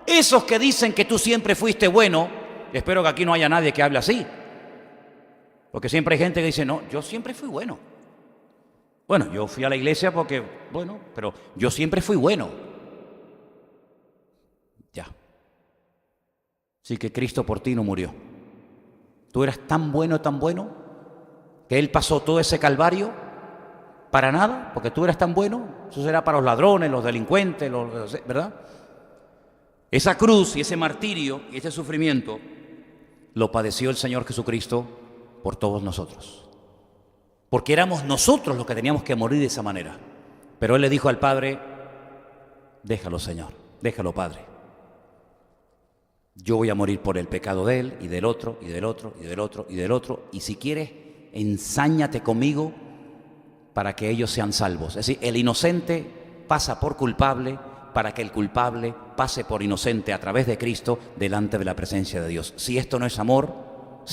Esos que dicen que tú siempre fuiste bueno. Espero que aquí no haya nadie que hable así. Porque siempre hay gente que dice, no, yo siempre fui bueno. Bueno, yo fui a la iglesia porque, bueno, pero yo siempre fui bueno. Ya. Sí que Cristo por ti no murió. Tú eras tan bueno, que Él pasó todo ese calvario para nada, porque tú eras tan bueno. Eso será para los ladrones, los delincuentes, ¿verdad? Esa cruz y ese martirio y ese sufrimiento lo padeció el Señor Jesucristo por todos nosotros. Porque éramos nosotros los que teníamos que morir de esa manera. Pero Él le dijo al Padre, déjalo, Señor, déjalo, Padre. Yo voy a morir por el pecado de él y del otro, y del otro, y del otro, y del otro. Y si quieres, ensáñate conmigo para que ellos sean salvos. Es decir, el inocente pasa por culpable para que el culpable pase por inocente a través de Cristo delante de la presencia de Dios. Si esto no es amor,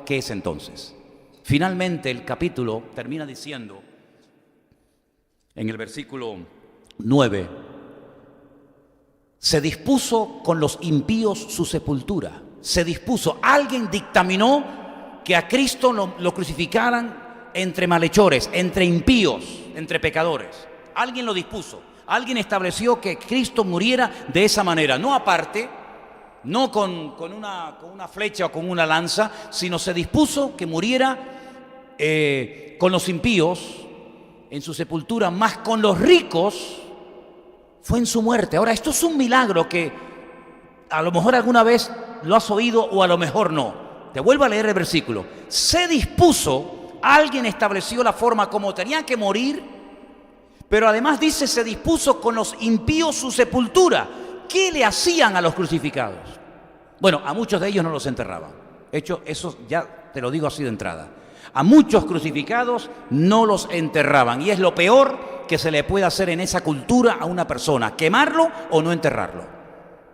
¿qué es entonces? Finalmente el capítulo termina diciendo, en el versículo 9, se dispuso con los impíos su sepultura. Se dispuso, alguien dictaminó que a Cristo lo crucificaran entre malhechores, entre impíos, entre pecadores. Alguien lo dispuso. Alguien estableció que Cristo muriera de esa manera, no aparte, no con una flecha o con una lanza, sino se dispuso que muriera con los impíos en su sepultura, más con los ricos fue en su muerte. Ahora, esto es un milagro que a lo mejor alguna vez lo has oído o a lo mejor no. Te vuelvo a leer el versículo. Se dispuso, alguien estableció la forma como tenía que morir. Pero además dice, se dispuso con los impíos su sepultura. ¿Qué le hacían a los crucificados? Bueno, a muchos de ellos no los enterraban. De hecho, eso ya te lo digo así de entrada. A muchos crucificados no los enterraban. Y es lo peor que se le puede hacer en esa cultura a una persona. Quemarlo o no enterrarlo.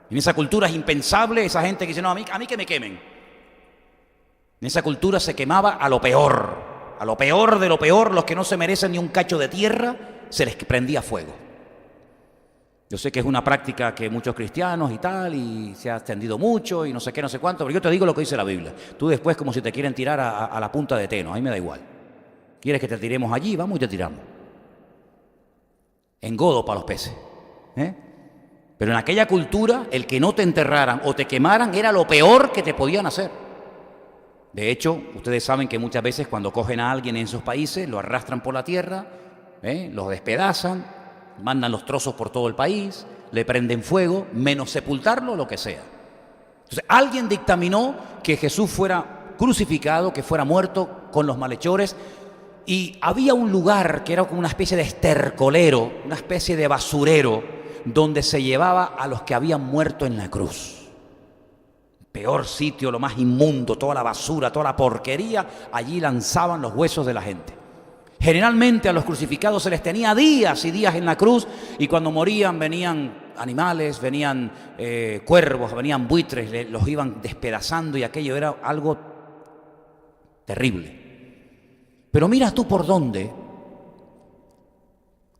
En esa cultura es impensable esa gente que dice, no, a mí que me quemen. En esa cultura se quemaba a lo peor. A lo peor de lo peor, los que no se merecen ni un cacho de tierra, se les prendía fuego. Yo sé que es una práctica que muchos cristianos y tal, y se ha extendido mucho y no sé qué, no sé cuánto, pero yo te digo lo que dice la Biblia. Tú después como si te quieren tirar a la punta de Teno, a mí me da igual. ¿Quieres que te tiremos allí? Vamos y te tiramos. Engodo para los peces. Pero en aquella cultura, el que no te enterraran o te quemaran era lo peor que te podían hacer. De hecho, ustedes saben que muchas veces cuando cogen a alguien en esos países, lo arrastran por la tierra, los despedazan, mandan los trozos por todo el país, le prenden fuego, menos sepultarlo, lo que sea. Entonces, alguien dictaminó que Jesús fuera crucificado, que fuera muerto con los malhechores, y había un lugar que era como una especie de estercolero, una especie de basurero, donde se llevaba a los que habían muerto en la cruz. Peor sitio, lo más inmundo, toda la basura, toda la porquería, allí lanzaban los huesos de la gente. Generalmente a los crucificados se les tenía días y días en la cruz, y cuando morían venían animales, venían cuervos, venían buitres, los iban despedazando, y aquello era algo Terrible. Pero mira tú por dónde,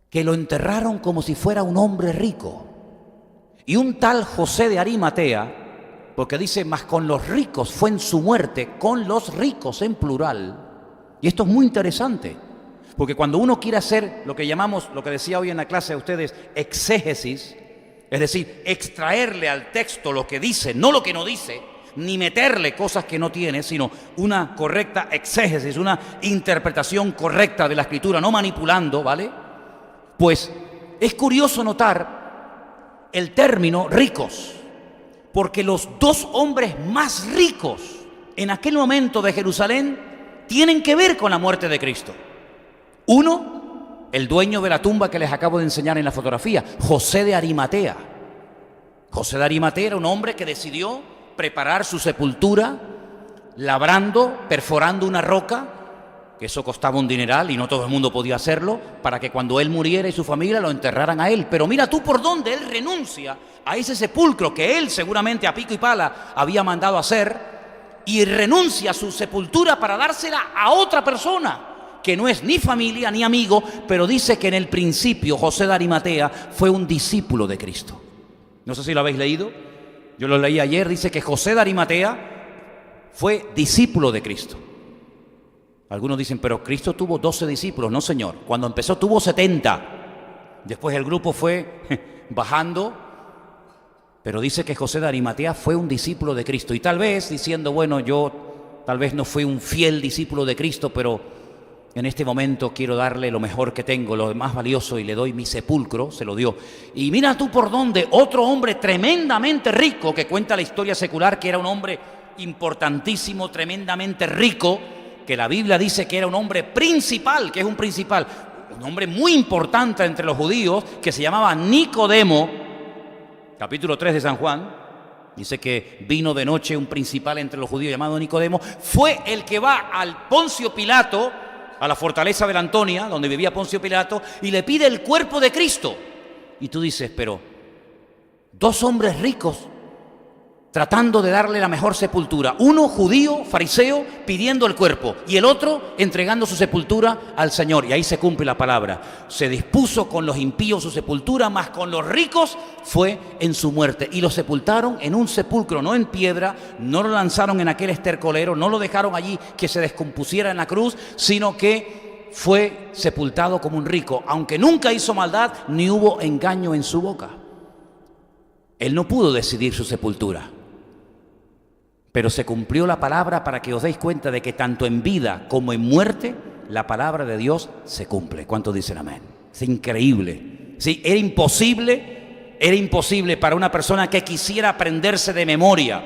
que lo enterraron como si fuera un hombre rico. Y un tal José de Arimatea, porque dice, mas con los ricos fue en su muerte, con los ricos en plural. Y esto es muy interesante, porque cuando uno quiere hacer lo que llamamos, lo que decía hoy en la clase a ustedes, exégesis, es decir, extraerle al texto lo que dice, no lo que no dice, ni meterle cosas que no tiene, sino una correcta exégesis, una interpretación correcta de la Escritura, no manipulando, ¿vale? Pues es curioso notar el término ricos, porque los dos hombres más ricos en aquel momento de Jerusalén tienen que ver con la muerte de Cristo. Uno, el dueño de la tumba que les acabo de enseñar en la fotografía, José de Arimatea. José de Arimatea era un hombre que decidió preparar su sepultura labrando, perforando una roca, que eso costaba un dineral y no todo el mundo podía hacerlo, para que cuando él muriera y su familia lo enterraran a él. Pero mira tú por dónde él renuncia a ese sepulcro que él seguramente a pico y pala había mandado hacer, y renuncia a su sepultura para dársela a otra persona que no es ni familia ni amigo, pero dice que en el principio José de Arimatea fue un discípulo de Cristo. No sé si lo habéis leído, yo lo leí ayer, dice que José de Arimatea fue discípulo de Cristo. Algunos dicen, pero Cristo tuvo 12 discípulos. No, señor, cuando empezó tuvo 70. Después el grupo fue bajando, pero dice que José de Arimatea fue un discípulo de Cristo. Y tal vez diciendo, bueno, yo tal vez no fui un fiel discípulo de Cristo, pero en este momento quiero darle lo mejor que tengo, lo más valioso, y le doy mi sepulcro, se lo dio. Y mira tú por dónde otro hombre tremendamente rico, que cuenta la historia secular, que era un hombre importantísimo, tremendamente rico, que la Biblia dice que era un hombre principal, que es un principal, un hombre muy importante entre los judíos, que se llamaba Nicodemo, capítulo 3 de San Juan, dice que vino de noche un principal entre los judíos llamado Nicodemo, fue el que va al Poncio Pilato, a la fortaleza de la Antonia, donde vivía Poncio Pilato, y le pide el cuerpo de Cristo. Y tú dices, pero dos hombres ricos tratando de darle la mejor sepultura, uno judío, fariseo, pidiendo el cuerpo, y el otro entregando su sepultura al Señor. Y ahí se cumple la palabra. Se dispuso con los impíos su sepultura, mas con los ricos fue en su muerte. Y lo sepultaron en un sepulcro, no en piedra, no lo lanzaron en aquel estercolero, no lo dejaron allí que se descompusiera en la cruz, sino que fue sepultado como un rico, aunque nunca hizo maldad ni hubo engaño en su boca. Él no pudo decidir su sepultura, pero se cumplió la palabra, para que os deis cuenta de que tanto en vida como en muerte la palabra de Dios se cumple. ¿Cuántos dicen amén? Es increíble. Sí, era imposible para una persona que quisiera aprenderse de memoria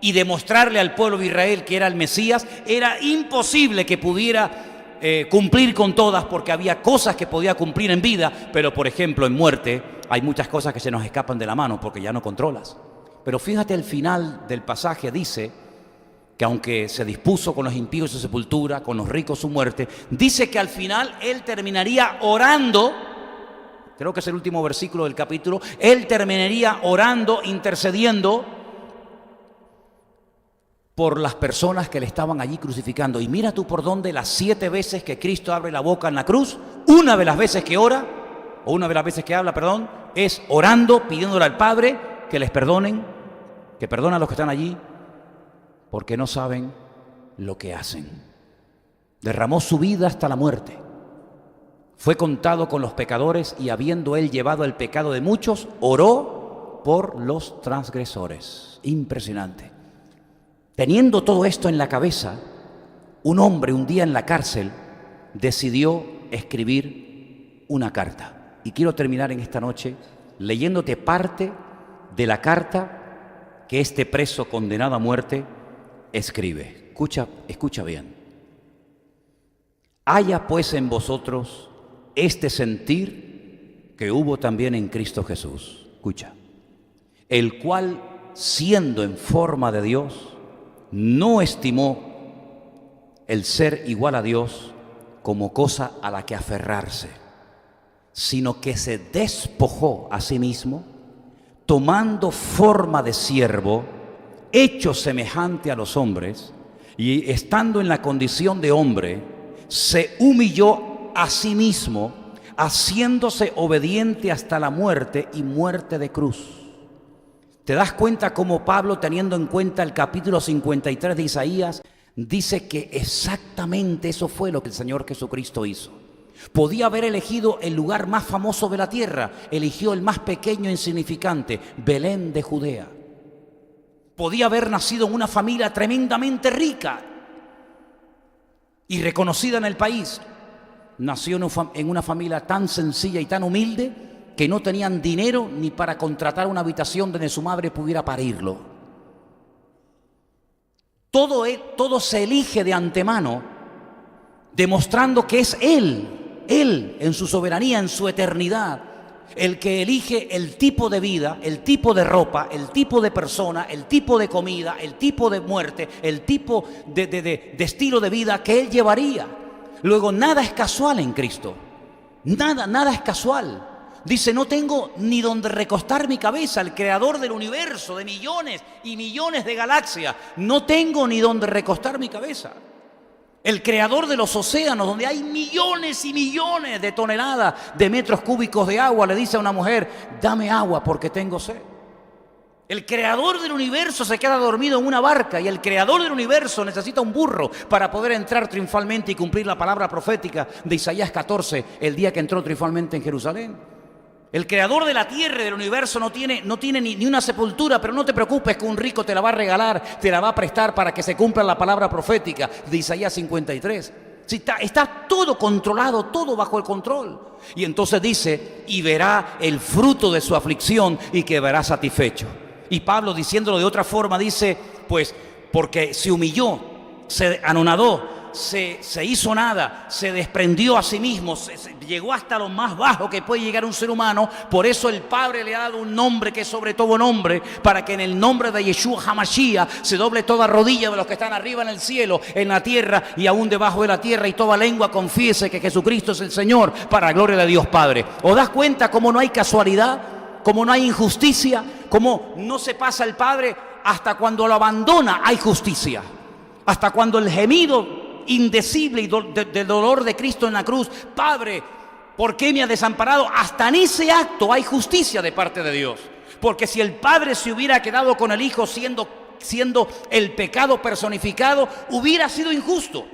y demostrarle al pueblo de Israel que era el Mesías, era imposible que pudiera cumplir con todas, porque había cosas que podía cumplir en vida, pero por ejemplo en muerte hay muchas cosas que se nos escapan de la mano porque ya no controlas. Pero fíjate, el final del pasaje dice que aunque se dispuso con los impíos su sepultura, con los ricos su muerte, dice que al final él terminaría orando, creo que es el último versículo del capítulo, él terminaría orando, intercediendo por las personas que le estaban allí crucificando. Y mira tú por dónde las 7 veces que Cristo abre la boca en la cruz, una de las veces que ora, o una de las veces que habla, perdón, es orando, pidiéndole al Padre que les perdonen, que perdona a los que están allí, porque no saben lo que hacen. Derramó su vida hasta la muerte. Fue contado con los pecadores, y habiendo él llevado el pecado de muchos, oró por los transgresores. Impresionante. Teniendo todo esto en la cabeza, un hombre un día en la cárcel decidió escribir una carta. Y quiero terminar en esta noche leyéndote parte de la carta que este preso condenado a muerte escribe. Escucha bien. Haya pues en vosotros este sentir que hubo también en Cristo Jesús. Escucha. El cual, siendo en forma de Dios, no estimó el ser igual a Dios como cosa a la que aferrarse, sino que se despojó a sí mismo, tomando forma de siervo, hecho semejante a los hombres, y estando en la condición de hombre, se humilló a sí mismo, haciéndose obediente hasta la muerte y muerte de cruz. ¿Te das cuenta cómo Pablo, teniendo en cuenta el capítulo 53 de Isaías, dice que exactamente eso fue lo que el Señor Jesucristo hizo? Podía haber elegido el lugar más famoso de la tierra, eligió el más pequeño e insignificante, Belén de Judea. Podía haber nacido en una familia tremendamente rica y reconocida en el país. Nació en una familia tan sencilla y tan humilde que no tenían dinero ni para contratar una habitación donde su madre pudiera parirlo. Todo se elige de antemano, demostrando que es Él en su soberanía, en su eternidad, el que elige el tipo de vida, el tipo de ropa, el tipo de persona, el tipo de comida, el tipo de muerte, el tipo de estilo de vida que Él llevaría. Luego, nada es casual en Cristo. Nada es casual. Dice, no tengo ni donde recostar mi cabeza, el creador del universo, de millones y millones de galaxias. No tengo ni donde recostar mi cabeza. El creador de los océanos, donde hay millones y millones de toneladas de metros cúbicos de agua, le dice a una mujer, dame agua porque tengo sed. El creador del universo se queda dormido en una barca y el creador del universo necesita un burro para poder entrar triunfalmente y cumplir la palabra profética de Isaías 14, el día que entró triunfalmente en Jerusalén. El creador de la tierra y del universo no tiene ni una sepultura, pero no te preocupes que un rico te la va a regalar, te la va a prestar para que se cumpla la palabra profética de Isaías 53. Sí, está todo controlado, todo bajo el control. Y entonces dice, y verá el fruto de su aflicción y quedará satisfecho. Y Pablo, diciéndolo de otra forma, dice, pues porque se humilló, se anonadó, se hizo nada, se desprendió a sí mismo, llegó hasta lo más bajo que puede llegar un ser humano. Por eso el Padre le ha dado un nombre que es sobre todo nombre, para que en el nombre de Yeshua HaMashiach se doble toda rodilla de los que están arriba en el cielo, en la tierra y aún debajo de la tierra, y toda lengua confiese que Jesucristo es el Señor, para la gloria de Dios Padre. ¿Os das cuenta cómo no hay casualidad? ¿Cómo no hay injusticia? ¿Cómo no se pasa el Padre? Hasta cuando lo abandona hay justicia. Hasta cuando el gemido indecible y del dolor de Cristo en la cruz, Padre, ¿por qué me has desamparado? Hasta en ese acto hay justicia de parte de Dios. Porque si el Padre se hubiera quedado con el Hijo siendo el pecado personificado, hubiera sido injusto.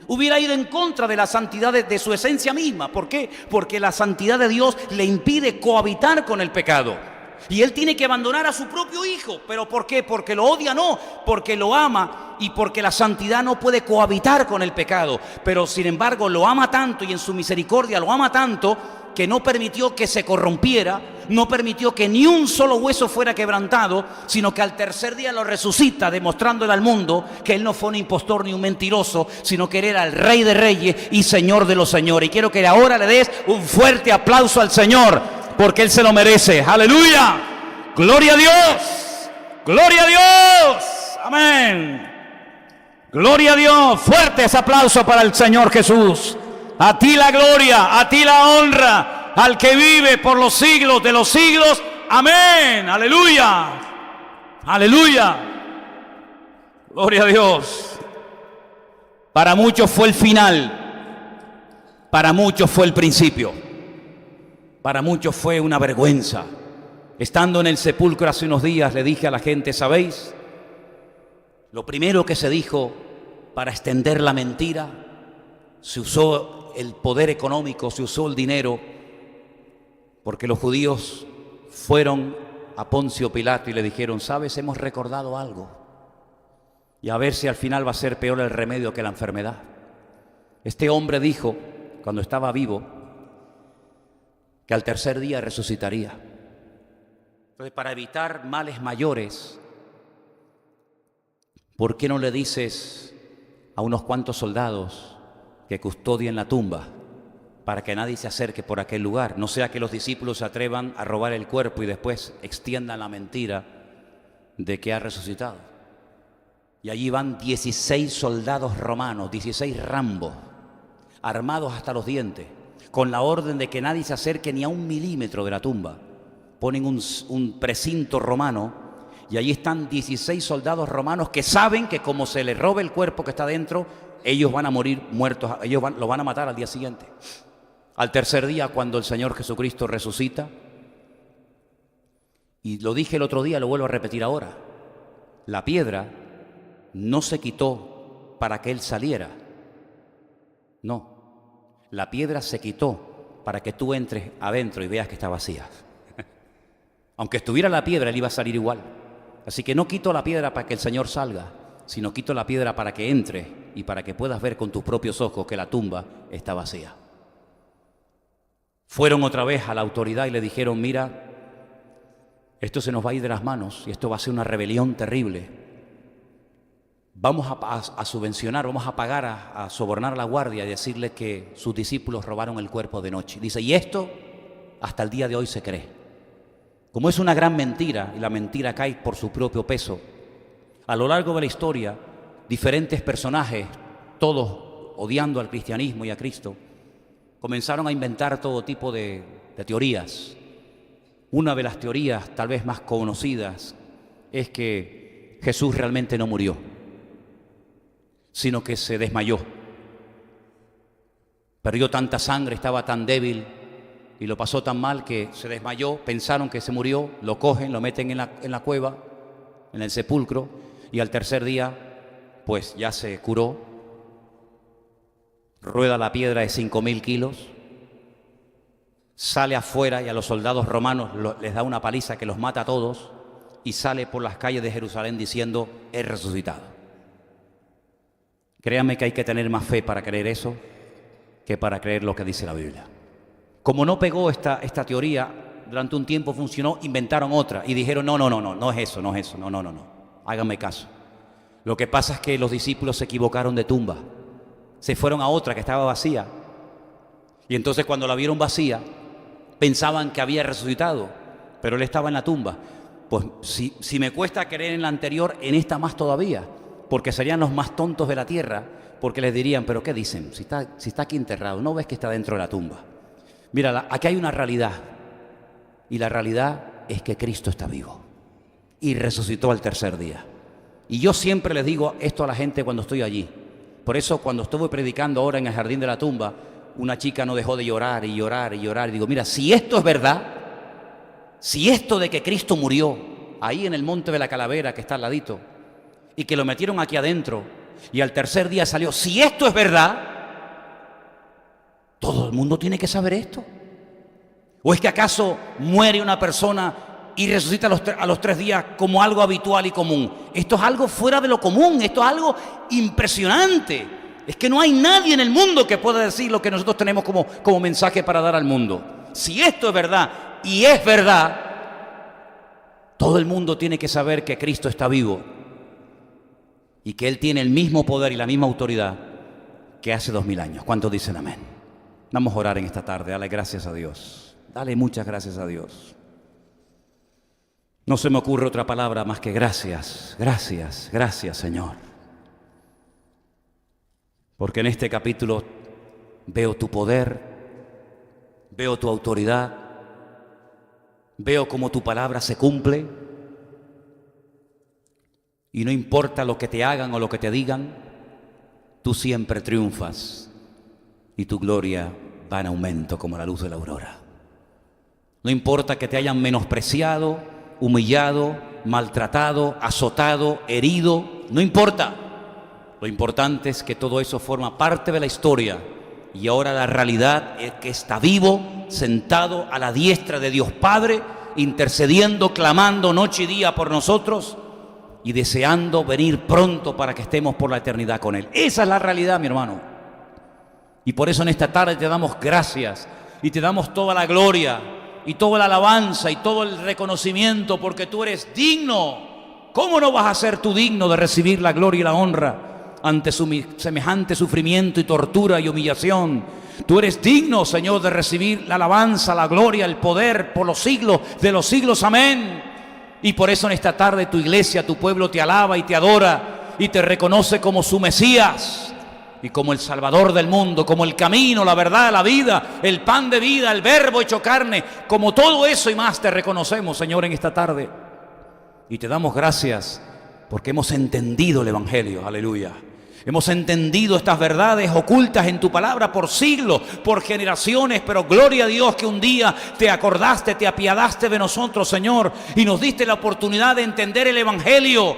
Hubiera ido en contra de la santidad de su esencia misma. ¿Por qué? Porque la santidad de Dios le impide cohabitar con el pecado. Y Él tiene que abandonar a su propio Hijo. ¿Pero por qué? Porque lo odia, no, porque lo ama y porque la santidad no puede cohabitar con el pecado. Pero sin embargo lo ama tanto y en su misericordia lo ama tanto que no permitió que se corrompiera, no permitió que ni un solo hueso fuera quebrantado, sino que al tercer día lo resucita, demostrándole al mundo que Él no fue un impostor ni un mentiroso, sino que Él era el Rey de Reyes y Señor de los señores. Y quiero que ahora le des un fuerte aplauso al Señor, porque Él se lo merece. ¡Aleluya! ¡Gloria a Dios! ¡Gloria a Dios! ¡Amén! ¡Gloria a Dios! Fuerte ese aplauso para el Señor Jesús. A ti la gloria, a ti la honra, al que vive por los siglos de los siglos. ¡Amén! ¡Aleluya! ¡Aleluya! ¡Gloria a Dios! Para muchos fue el final. Para muchos fue el principio. Para muchos fue una vergüenza. Estando en el sepulcro hace unos días, le dije a la gente, ¿sabéis? Lo primero que se dijo para extender la mentira, se usó el poder económico, se usó el dinero, porque los judíos fueron a Poncio Pilato y le dijeron, ¿sabes? Hemos recordado algo. Y a ver si al final va a ser peor el remedio que la enfermedad. Este hombre dijo, cuando estaba vivo, que al tercer día resucitaría. Entonces, para evitar males mayores, ¿por qué no le dices a unos cuantos soldados que custodien la tumba para que nadie se acerque por aquel lugar? No sea que los discípulos se atrevan a robar el cuerpo y después extiendan la mentira de que ha resucitado. Y allí van 16 soldados romanos, 16 Rambo, armados hasta los dientes, con la orden de que nadie se acerque ni a 1 milímetro de la tumba. Ponen un precinto romano Y allí están 16 soldados romanos que saben que como se les robe el cuerpo que está dentro, ellos van a morir muertos, lo van a matar al día siguiente. Al tercer día, cuando el Señor Jesucristo resucita, y lo dije el otro día, lo vuelvo a repetir ahora, la piedra no se quitó para que Él saliera. No, la piedra se quitó para que tú entres adentro y veas que está vacía. Aunque estuviera la piedra, Él iba a salir igual. Así que no quito la piedra para que el Señor salga, sino quito la piedra para que entre y para que puedas ver con tus propios ojos que la tumba está vacía. Fueron otra vez a la autoridad y le dijeron, mira, esto se nos va a ir de las manos y esto va a ser una rebelión terrible. Vamos a subvencionar, vamos a pagar, a sobornar a la guardia y decirle que sus discípulos robaron el cuerpo de noche. Dice, y esto hasta el día de hoy se cree. Como es una gran mentira y la mentira cae por su propio peso, a lo largo de la historia, diferentes personajes, todos odiando al cristianismo y a Cristo, comenzaron a inventar todo tipo de teorías. Una de las teorías tal vez más conocidas es que Jesús realmente no murió, sino que se desmayó. Perdió tanta sangre, estaba tan débil y lo pasó tan mal que se desmayó. Pensaron que se murió, lo cogen, lo meten en la cueva, en el sepulcro, y al tercer día pues ya se curó. Rueda la piedra de 5.000 kilos, sale afuera y a los soldados romanos les da una paliza que los mata a todos y sale por las calles de Jerusalén diciendo, he resucitado. Créanme que hay que tener más fe para creer eso que para creer lo que dice la Biblia. Como no pegó esta teoría, durante un tiempo funcionó, inventaron otra y dijeron, no es eso, háganme caso. Lo que pasa es que los discípulos se equivocaron de tumba, se fueron a otra que estaba vacía y entonces cuando la vieron vacía pensaban que había resucitado, pero Él estaba en la tumba. Pues si me cuesta creer en la anterior, en esta más todavía, porque serían los más tontos de la tierra, porque les dirían, pero ¿qué dicen? Si está aquí enterrado, ¿no ves que está dentro de la tumba? Mira, aquí hay una realidad, y la realidad es que Cristo está vivo y resucitó al tercer día. Y yo siempre les digo esto a la gente cuando estoy allí. Por eso cuando estuve predicando ahora en el jardín de la tumba, una chica no dejó de llorar y llorar y llorar. Y digo, mira, si esto es verdad, si esto de que Cristo murió ahí en el monte de la Calavera que está al ladito y que lo metieron aquí adentro y al tercer día salió, si esto es verdad, ¿todo el mundo tiene que saber esto? ¿O es que acaso muere una persona y resucita a los 3 días como algo habitual y común? Esto es algo fuera de lo común, esto es algo impresionante. Es que no hay nadie en el mundo que pueda decir lo que nosotros tenemos como mensaje para dar al mundo. Si esto es verdad, y es verdad, todo el mundo tiene que saber que Cristo está vivo y que Él tiene el mismo poder y la misma autoridad que hace 2000 años. ¿Cuántos dicen amén? Vamos a orar en esta tarde, dale gracias a Dios. Dale muchas gracias a Dios. No se me ocurre otra palabra más que gracias, gracias, gracias, Señor. Porque en este capítulo veo tu poder, veo tu autoridad, veo cómo tu palabra se cumple. Y no importa lo que te hagan o lo que te digan, tú siempre triunfas y tu gloria va en aumento como la luz de la aurora. No importa que te hayan menospreciado, humillado, maltratado, azotado, herido, no importa. Lo importante es que todo eso forma parte de la historia y ahora la realidad es que está vivo, sentado a la diestra de Dios Padre, intercediendo, clamando noche y día por nosotros y deseando venir pronto para que estemos por la eternidad con Él. Esa es la realidad, mi hermano. Y por eso en esta tarde te damos gracias y te damos toda la gloria y toda la alabanza y todo el reconocimiento porque tú eres digno. ¿Cómo no vas a ser tú digno de recibir la gloria y la honra ante semejante sufrimiento y tortura y humillación? Tú eres digno, Señor, de recibir la alabanza, la gloria, el poder por los siglos de los siglos. Amén. Y por eso en esta tarde tu iglesia, tu pueblo te alaba y te adora y te reconoce como su Mesías y como el Salvador del mundo, como el camino, la verdad, la vida, el pan de vida, el verbo hecho carne, como todo eso y más te reconocemos, Señor, en esta tarde. Y te damos gracias porque hemos entendido el Evangelio. Aleluya. Hemos entendido estas verdades ocultas en tu palabra por siglos, por generaciones, pero gloria a Dios que un día te acordaste, te apiadaste de nosotros, Señor, y nos diste la oportunidad de entender el Evangelio.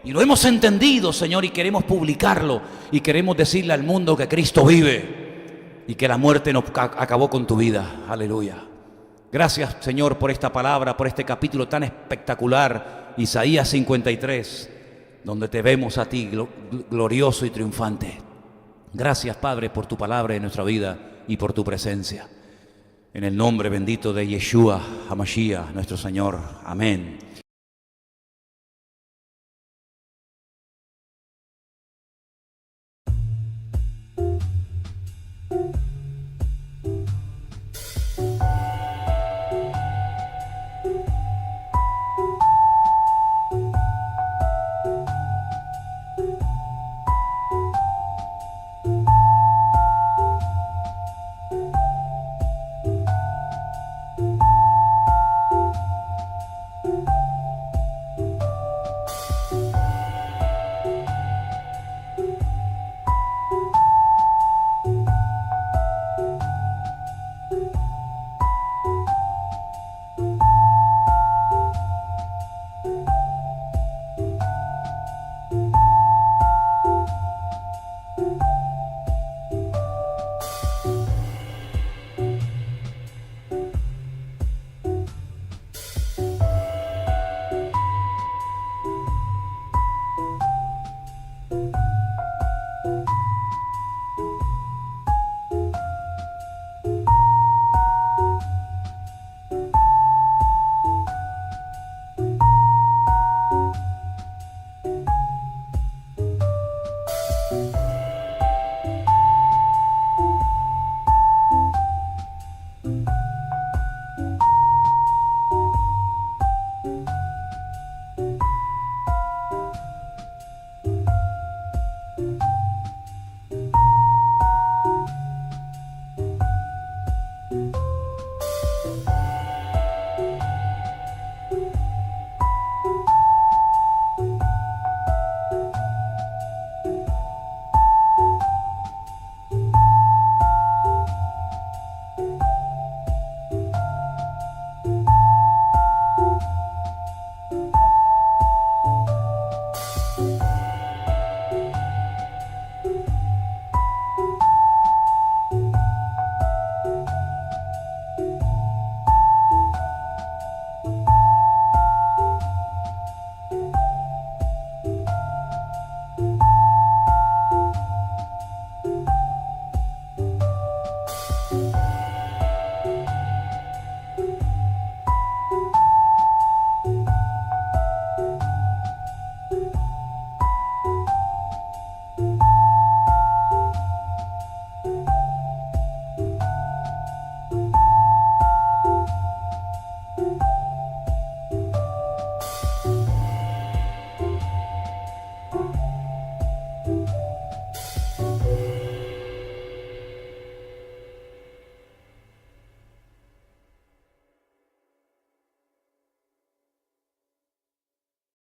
Y lo hemos entendido, Señor, y queremos publicarlo, y queremos decirle al mundo que Cristo vive y que la muerte no acabó con tu vida. Aleluya. Gracias, Señor, por esta palabra, por este capítulo tan espectacular, Isaías 53, donde te vemos a ti glorioso y triunfante. Gracias, Padre, por tu palabra en nuestra vida y por tu presencia. En el nombre bendito de Yeshua HaMashiach, nuestro Señor. Amén.